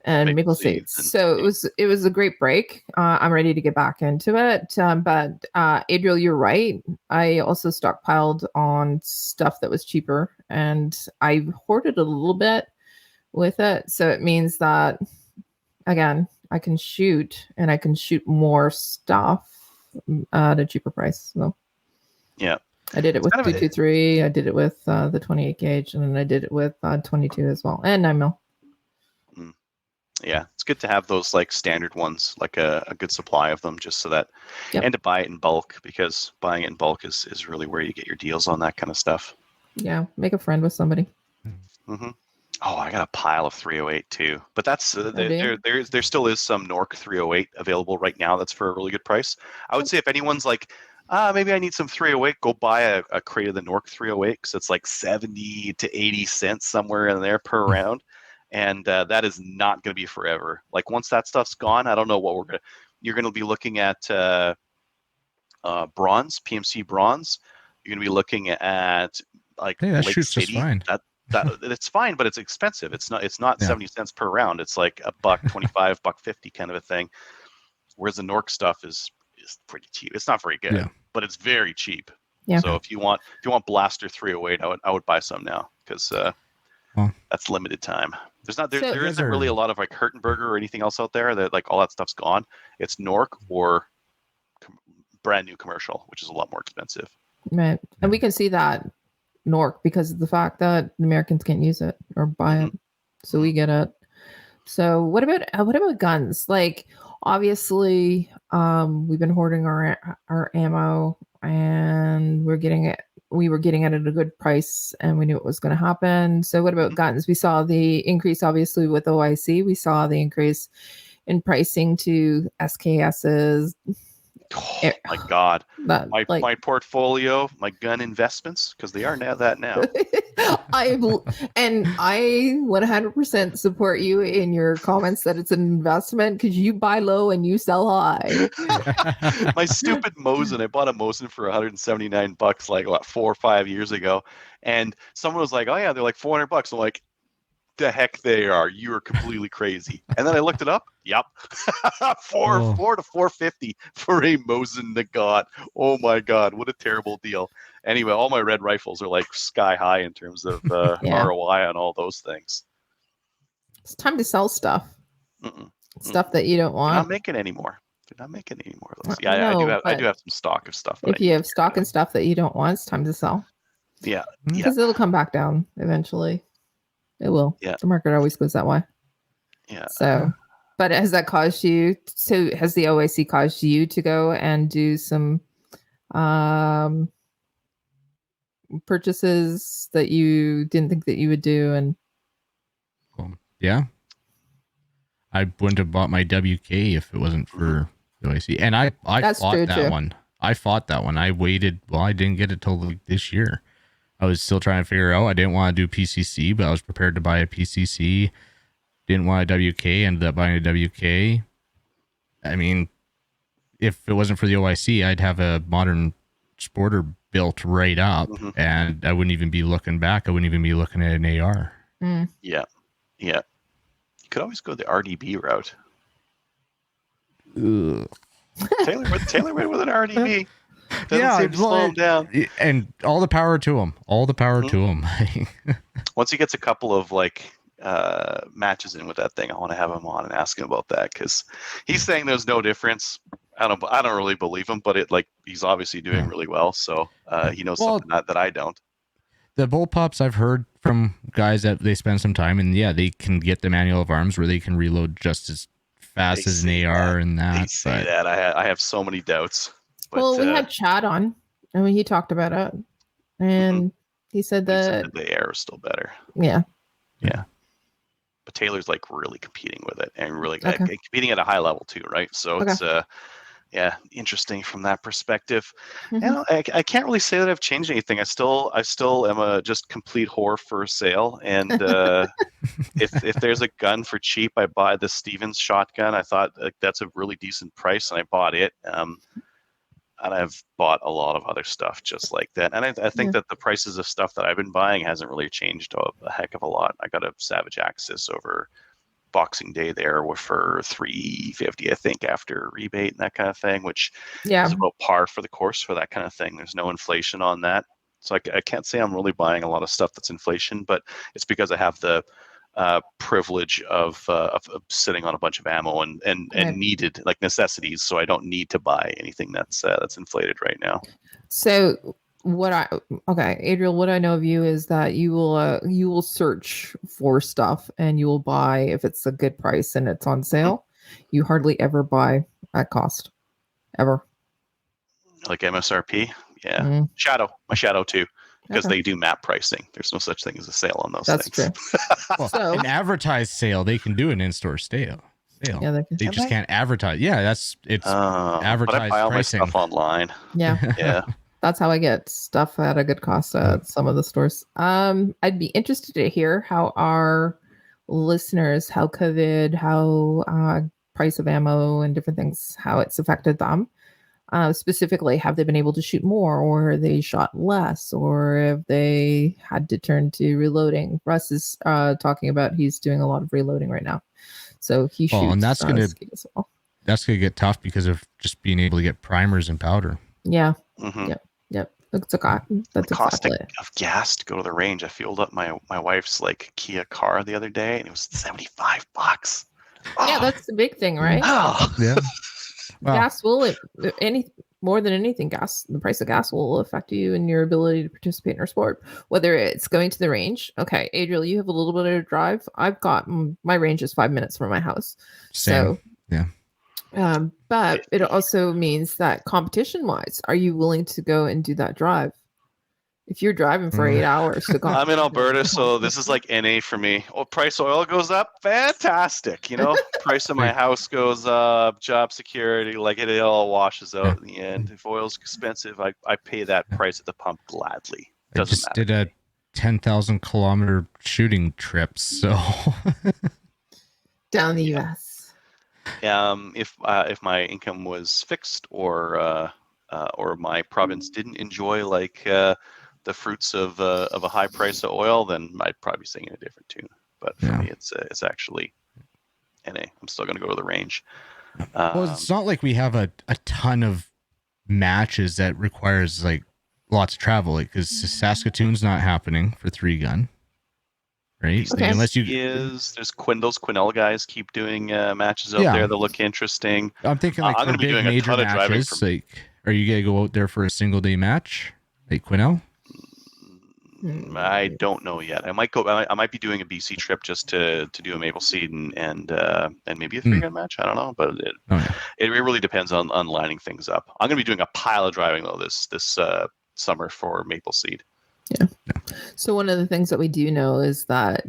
maple seeds. So it was a great break. I'm ready to get back into it. But Adriel, you're right. I also stockpiled on stuff that was cheaper, and I hoarded a little bit with it. So it means that, again, I can shoot and I can shoot more stuff at a cheaper price. So yeah, I did it with 223. I did it with the 28 gauge, and then I did it with 22 as well, and 9mm. Yeah, it's good to have those like standard ones, like a good supply of them, just so that, and to buy it in bulk, because buying it in bulk is really where you get your deals on that kind of stuff. Yeah, make a friend with somebody. Mm-hmm. Oh, I got a pile of 308 too, but that's there still is some Nork 308 available right now. That's for a really good price. I would say if anyone's like, maybe I need some 308, go buy a crate of the Nork 308 because it's like 70 to 80 cents somewhere in there per round. And that is not going to be forever. Like once that stuff's gone, I don't know what you're going to be looking at bronze, PMC bronze. You're going to be looking at like that Lake shoots City. just fine. That it's fine, but it's expensive. It's not 70 cents per round. It's like $1.25, $1.50 kind of a thing. Whereas the Nork stuff is pretty cheap. It's not very good, but it's very cheap. Yeah. So if you want Blaster 308, I would buy some now because that's limited time. There isn't really a lot of like Hurtenberger or anything else out there that like all that stuff's gone. It's Nork or brand new commercial, which is a lot more expensive. Right. And we can see that Nork because of the fact that Americans can't use it or buy it. So we get it. So what about guns? Like obviously we've been hoarding our ammo, and we were getting it at a good price, and we knew it was going to happen. So what about guns? We saw the increase obviously with OIC. We saw the increase in pricing to SKS's. Oh my God, my portfolio, my gun investments, because they are now. I 100% support you in your comments that it's an investment because you buy low and you sell high. My stupid Mosin. I bought a Mosin for $179 like 4 or 5 years ago, and someone was like, "Oh yeah, they're like $400." I'm like, the heck they are. You are completely crazy. And then I looked it up. Yep. 4 to 450 for a Mosin Nagat. Oh my God. What a terrible deal. Anyway, all my red rifles are like sky high in terms of ROI on all those things. It's time to sell stuff. Stuff that you don't want. They're not making anymore. They're not making any more of those. Yeah, I do have some stock of stuff. If you have stock and stuff that you don't want, it's time to sell. Yeah. Because it'll come back down eventually. It will. Yeah. The market always goes that way. Yeah. So, but has that caused you? So, has the OIC caused you to go and do some purchases that you didn't think that you would do? And Yeah. I wouldn't have bought my WK if it wasn't for the OIC. And I That's fought true, that too. one. I fought that one. I waited. Well, I didn't get it till like this year. I was still trying to figure out. I didn't want to do PCC, but I was prepared to buy a PCC. Didn't want a WK. Ended up buying a WK. I mean, if it wasn't for the OIC, I'd have a modern sporter built right up, and I wouldn't even be looking back. I wouldn't even be looking at an AR. Yeah. You could always go the RDB route. Ugh. Taylor went with an RDB. Doesn't seem to slow him down. And all the power to him. All the power to him. Once he gets a couple of matches in with that thing, I want to have him on and ask him about that, because he's saying there's no difference. I don't really believe him, but he's obviously doing really well. So he knows something that I don't. The bullpups I've heard from guys that they spend some time, and yeah, they can get the manual of arms where they can reload just as fast as an AR and that. They say that. I have so many doubts. But, well, we had Chad on. I mean, he talked about it, and he said that the AR is still better. Yeah. But Taylor's really competing with it, and really competing at a high level too, right? So it's interesting from that perspective. I can't really say that I've changed anything. I still am a just complete whore for sale. And if there's a gun for cheap, I buy the Stevens shotgun. I thought that's a really decent price, and I bought it. And I've bought a lot of other stuff just like that. And I think that the prices of stuff that I've been buying hasn't really changed a heck of a lot. I got a Savage Axis over Boxing Day there for $350, I think, after rebate and that kind of thing, which is about par for the course for that kind of thing. There's no inflation on that. So I can't say I'm really buying a lot of stuff that's inflation, but it's because I have the privilege of sitting on a bunch of ammo and needed necessities, so I don't need to buy anything that's inflated right now. So Adriel, what I know of you is that you will search for stuff and you will buy if it's a good price and it's on sale. You hardly ever buy at cost, ever. Like MSRP, yeah. My Shadow too. Because they do map pricing. There's no such thing as a sale on those things. That's true. An advertised sale, they can do an in-store sale. Yeah, they just can't advertise. Yeah, it's advertised but I buy all pricing. my stuff online. Yeah. That's how I get stuff at a good cost at some of the stores. I'd be interested to hear how our listeners, how COVID, how price of ammo and different things, how it's affected them. Specifically, have they been able to shoot more, or they shot less, or have they had to turn to reloading? Russ is talking about he's doing a lot of reloading right now, so he shoots. And that's gonna as well. That's gonna get tough because of just being able to get primers and powder. Yeah. Yep. That's cost exactly of gas to go to the range. I fueled up my wife's Kia car the other day, and it was $75. Yeah, that's the big thing, right? Oh. Yeah. Wow. Gas will more than anything, the price of gas will affect you and your ability to participate in your sport, whether it's going to the range. Okay, Adriel, you have a little bit of a drive. I've got my range is 5 minutes from my house. Same. So yeah. But it also means that competition wise, are you willing to go and do that drive? If you're driving for 8 hours to go, I'm in Alberta, so this is like NA for me. Oh, price of oil goes up, fantastic. Price of my house goes up, job security, it all washes out in the end. If oil's expensive, I pay that price at the pump gladly. I just did a 10,000 kilometer shooting trip, so down the U.S. If my income was fixed or my province didn't enjoy the fruits of a high price of oil, then I'd probably be singing a different tune. But for me, it's actually NA. I'm still going to go to the range. Well, it's not like we have a ton of matches that requires lots of travel, because Saskatoon's not happening for 3-gun, right? Okay. Unless there's those Quinnell guys keep doing matches out there that look interesting. I'm thinking I'm going to be doing a ton of driving. Are you going to go out there for a single day match, like Quinnell? I don't know yet. I might go. I might be doing a BC trip just to do a Maple Seed and maybe a 3-gun match. I don't know, but it really depends on lining things up. I'm going to be doing a pile of driving though this summer for Maple Seed. Yeah. So one of the things that we do know is that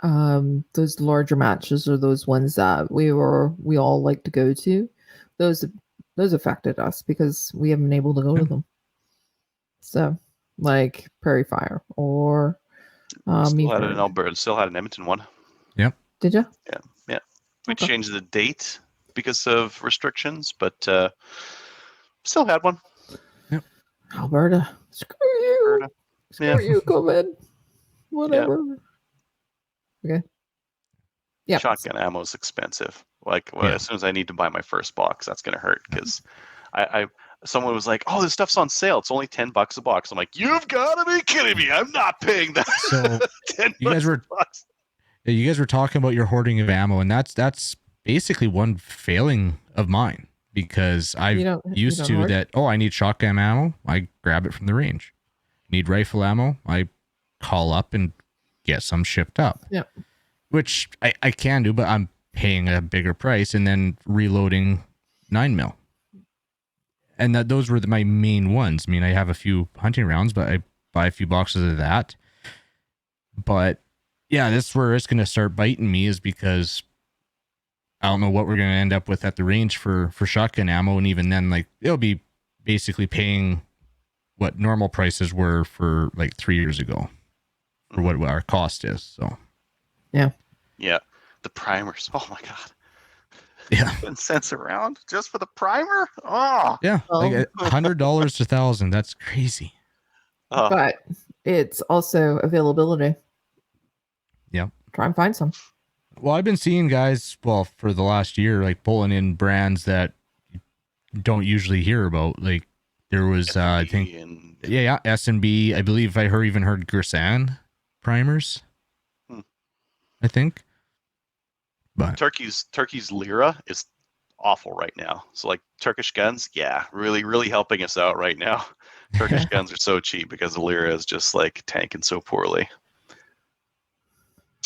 those larger matches are those ones that we all like to go to. Those affected us because we haven't been able to go to them. So, like Prairie Fire or Still had it in Alberta. Still had an Edmonton one. Yep. Did you? Yeah. We Okay. changed the date because of restrictions, but still had one. Yep. Alberta. Screw you. Alberta. Screw you, COVID. Whatever. Okay. Yeah. Shotgun ammo is expensive. Like as soon as I need to buy my first box, that's gonna hurt because I someone was like, "Oh, this stuff's on sale. It's only $10 a box." I'm like, "You've got to be kidding me! I'm not paying that." So you guys were talking about your hoarding of ammo, and that's basically one failing of mine because I used to hoard? That. Oh, I need shotgun ammo. I grab it from the range. Need rifle ammo. I call up and get some shipped up. Yeah. Which I can do, but I'm paying a bigger price and then reloading 9mm. And those were my main ones. I mean, I have a few hunting rounds, but I buy a few boxes of that. But yeah, that's where it's going to start biting me, is because I don't know what we're going to end up with at the range for shotgun ammo. And even then, like, it'll be basically paying what normal prices were for like 3 years ago for what our cost is. So yeah, the primers. Oh my god. Yeah. 10 cents around just for the primer? Oh. Yeah. Like $100 to $1,000. That's crazy. But it's also availability. Yeah. Try and find some. Well, I've been seeing guys, for the last year, like pulling in brands that you don't usually hear about. Like there was, I think, S&B. I believe I even heard Gersan primers. I think. But Turkey's lira is awful right now. So like Turkish guns, really, really helping us out right now. Turkish guns are so cheap because the lira is just like tanking so poorly.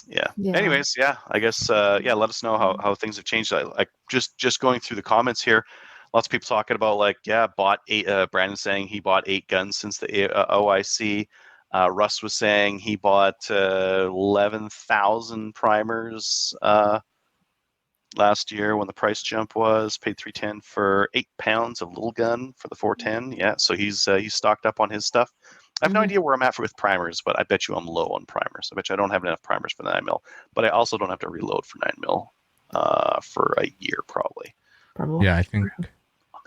Yeah. Anyways, I guess let us know how things have changed. Like just going through the comments here, lots of people talking about like bought 8. Brandon saying he bought 8 guns since the OIC. Russ was saying he bought 11,000 primers last year when the price jump was. Paid $310 for 8 pounds of little gun for the 410. Yeah, so he's stocked up on his stuff. I have no idea where I'm at with primers, but I bet you I'm low on primers. I bet you I don't have enough primers for the 9mm, but I also don't have to reload for 9mm for a year probably. Yeah, I think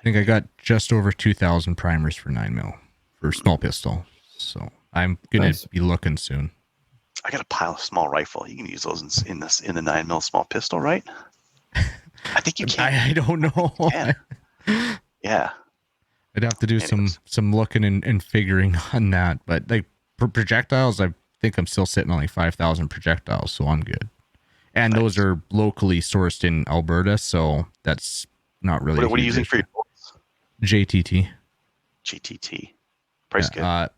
I got just over 2,000 primers for 9mm for small pistol. So I'm gonna be looking soon. I got a pile of small rifle. You can use those in the 9mm small pistol, right? I think you can. I don't know. Yeah. I'd have to do some looking and figuring on that. But like projectiles, I think I'm still sitting on like 5,000 projectiles, so I'm good. And those are locally sourced in Alberta, so that's not really. What are you using for your bullets? JTT. Price good. Are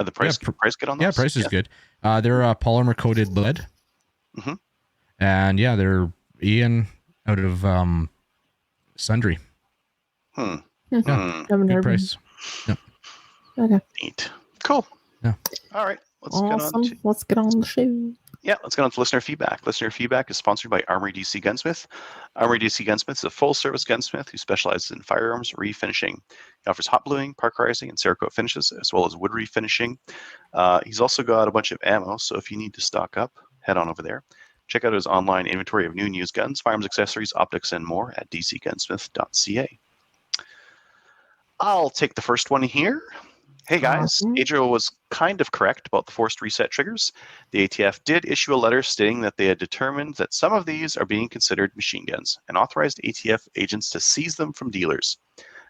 the price good on those? Yeah, price is good. They're polymer coated lead. Mm-hmm. And they're Ian out of Sundry. Good price. Yep. Okay. Neat. Cool. Yeah. All right. Let's get on the show. Yeah, let's get on to listener feedback. Listener feedback is sponsored by Armory DC Gunsmith. Armory DC Gunsmith is a full-service gunsmith who specializes in firearms refinishing. He offers hot bluing, Parkerizing, and Cerakote finishes, as well as wood refinishing. He's also got a bunch of ammo, so if you need to stock up, head on over there. Check out his online inventory of new and used guns, firearms, accessories, optics, and more at dcgunsmith.ca. I'll take the first one here. Hey guys, Adriel was kind of correct about the forced reset triggers. The ATF did issue a letter stating that they had determined that some of these are being considered machine guns and authorized ATF agents to seize them from dealers.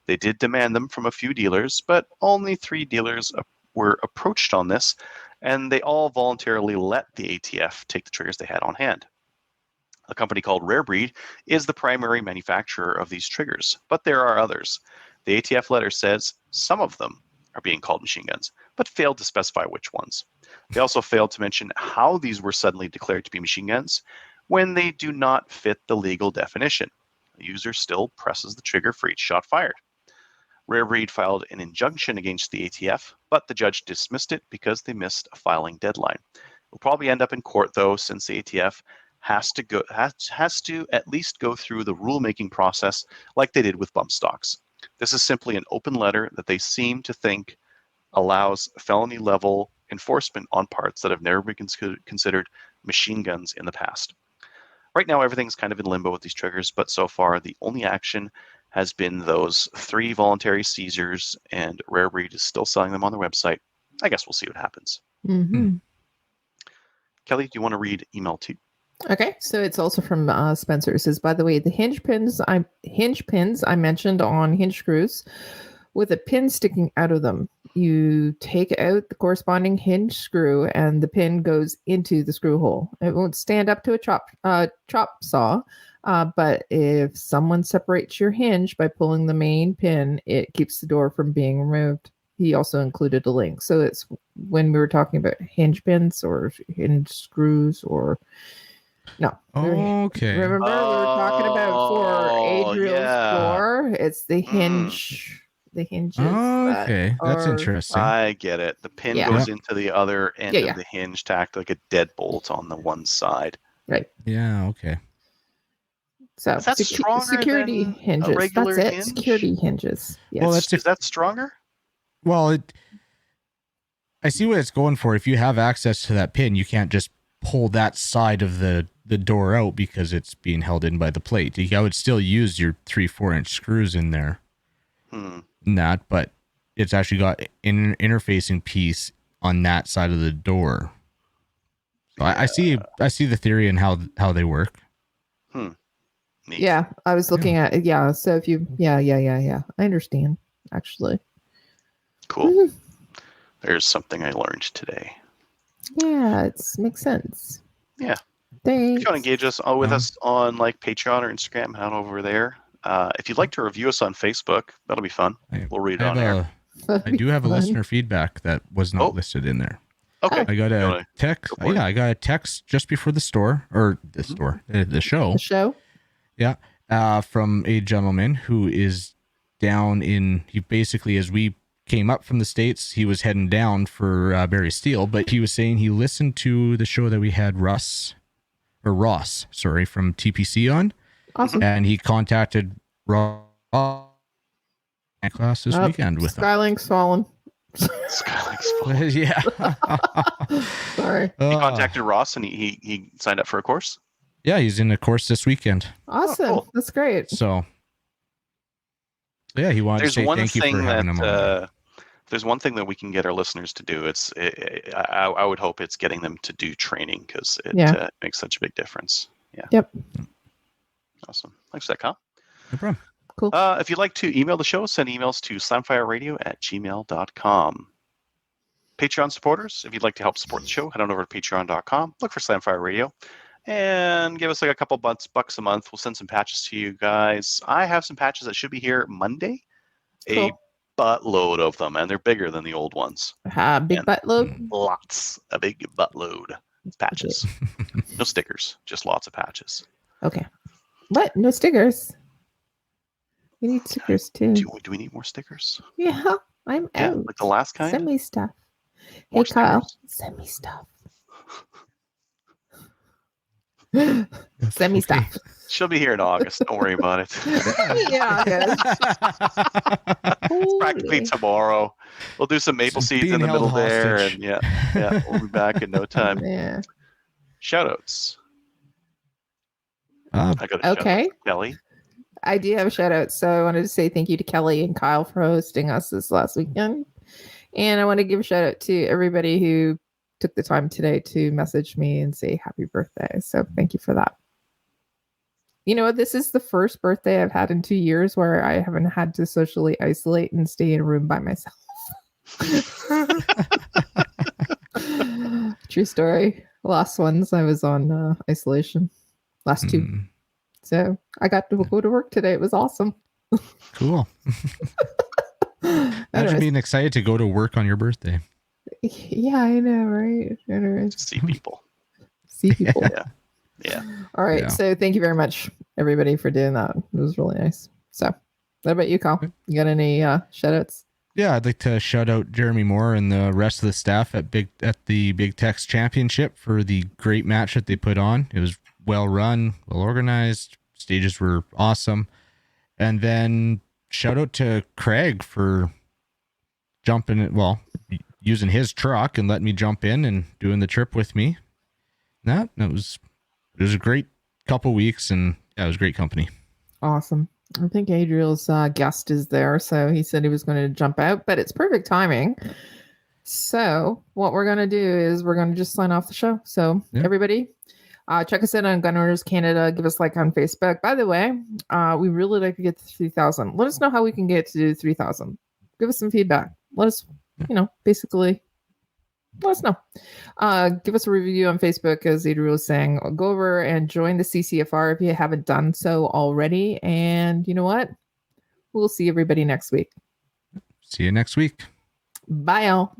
They did demand them from a few dealers, but only 3 dealers were approached on this, and they all voluntarily let the ATF take the triggers they had on hand. A company called Rare Breed is the primary manufacturer of these triggers, but there are others. The ATF letter says some of them are being called machine guns, but failed to specify which ones. They also failed to mention how these were suddenly declared to be machine guns when they do not fit the legal definition. The user still presses the trigger for each shot fired. Rare Breed filed an injunction against the ATF, but the judge dismissed it because they missed a filing deadline. We'll probably end up in court though, since the ATF has to at least go through the rulemaking process like they did with bump stocks. This is simply an open letter that they seem to think allows felony level enforcement on parts that have never been considered machine guns in the past. Right now, everything's kind of in limbo with these triggers, but so far the only action has been those 3 voluntary seizures, and Rare Breed is still selling them on their website. I guess we'll see what happens. Mm-hmm. Kelly, do you want to read email 2? Okay, so it's also from Spencer. It says, by the way, the hinge pins I mentioned on hinge screws with a pin sticking out of them. You take out the corresponding hinge screw and the pin goes into the screw hole. It won't stand up to a chop saw, but if someone separates your hinge by pulling the main pin, it keeps the door from being removed. He also included a link. So it's when we were talking about hinge pins or hinge screws or... No. Okay. Remember we were talking about for Adriel's door? It's the hinge... The hinges. Okay, that's interesting. I get it. The pin goes into the other end of the hinge, tacked like a deadbolt on the one side. Right. Yeah. Okay. So is that stronger security than hinges. a regular That's it. hinge? Security hinges. Yes. Well, is that stronger? Well, I see what it's going for. If you have access to that pin, you can't just pull that side of the door out because it's being held in by the plate. I would still use your 3-4 inch screws in there. Not, but it's actually got an interfacing piece on that side of the door. So I see the theory and how they work. Neat. Yeah, I was looking at it. Yeah, so if you, I understand actually. Cool. There's something I learned today. Yeah, it makes sense. Yeah. Thanks. If you want to engage us with us on like Patreon or Instagram, head over there. If you'd like to review us on Facebook, that'll be fun. We'll read it on air. I do have a listener feedback that was not listed in there. Okay. I got a text. Yeah, I got a text just before the show. The show. Yeah. From a gentleman who is down in. He basically, as we came up from the States, he was heading down for Barry Steele, but he was saying he listened to the show that we had Ross from TPC on. Awesome. And he contacted Ross class this weekend with Skylink's fallen. Skylink's fallen. Yeah. Sorry. He contacted Ross and he signed up for a course? Yeah, he's in a course this weekend. Awesome. Oh, cool. That's great. So yeah, he wanted to say thank you for having him on. There's one thing that we can get our listeners to do. I would hope it's getting them to do training because it makes such a big difference. Yeah. Yep. Awesome. Thanks for that, Kyle. No problem. Cool. If you'd like to email the show, send emails to slamfireradio@gmail.com. Patreon supporters, if you'd like to help support the show, head on over to patreon.com, look for Slamfire Radio, and give us like a couple bucks a month. We'll send some patches to you guys. I have some patches that should be here Monday. Cool. A buttload of them, and they're bigger than the old ones. Big And buttload? a big buttload of patches. No stickers, just lots of patches. Okay. What? No stickers? We need stickers too. Do we need more stickers? Yeah, I'm out. Like the last kind? Send me stuff. More Hey, Kyle, stickers? send me stuff. Send me stuff. She'll be here in August. Don't worry about it. Yeah, It's practically tomorrow. We'll do some maple seeds in the middle there, and yeah, we'll be back in no time. Yeah. Shoutouts. I got a okay. shout-out for Kelly. I do have a shout out. So I wanted to say thank you to Kelly and Kyle for hosting us this last weekend. And I want to give a shout out to everybody who took the time today to message me and say happy birthday. So thank you for that. You know, this is the first birthday I've had in 2 years where I haven't had to socially isolate and stay in a room by myself. True story. Last ones I was on isolation. Last two. So I got to go to work today. It was awesome. Cool. Imagine being excited to go to work on your birthday. Yeah, I know, right? See people. Yeah. All right. Yeah. So thank you very much, everybody, for doing that. It was really nice. So what about you, Kyle? You got any shout outs? Yeah, I'd like to shout out Jeremy Moore and the rest of the staff at the Big Tex Championship for the great match that they put on. It was well run, well organized. Stages were awesome. And then shout out to Craig for using his truck and letting me jump in and doing the trip with me. It was a great couple weeks, and yeah, it was great company. Awesome. I think Adriel's guest is there, so he said he was going to jump out, but it's perfect timing. So what we're going to do is we're going to just sign off the show. So everybody, check us out on Gun Owners Canada. Give us a like on Facebook. By the way, we really like to get to 3,000. Let us know how we can get to 3,000. Give us some feedback. Let us, basically let us know. Give us a review on Facebook, as Adriel was saying. Go over and join the CCFR if you haven't done so already. And you know what? We'll see everybody next week. See you next week. Bye, all.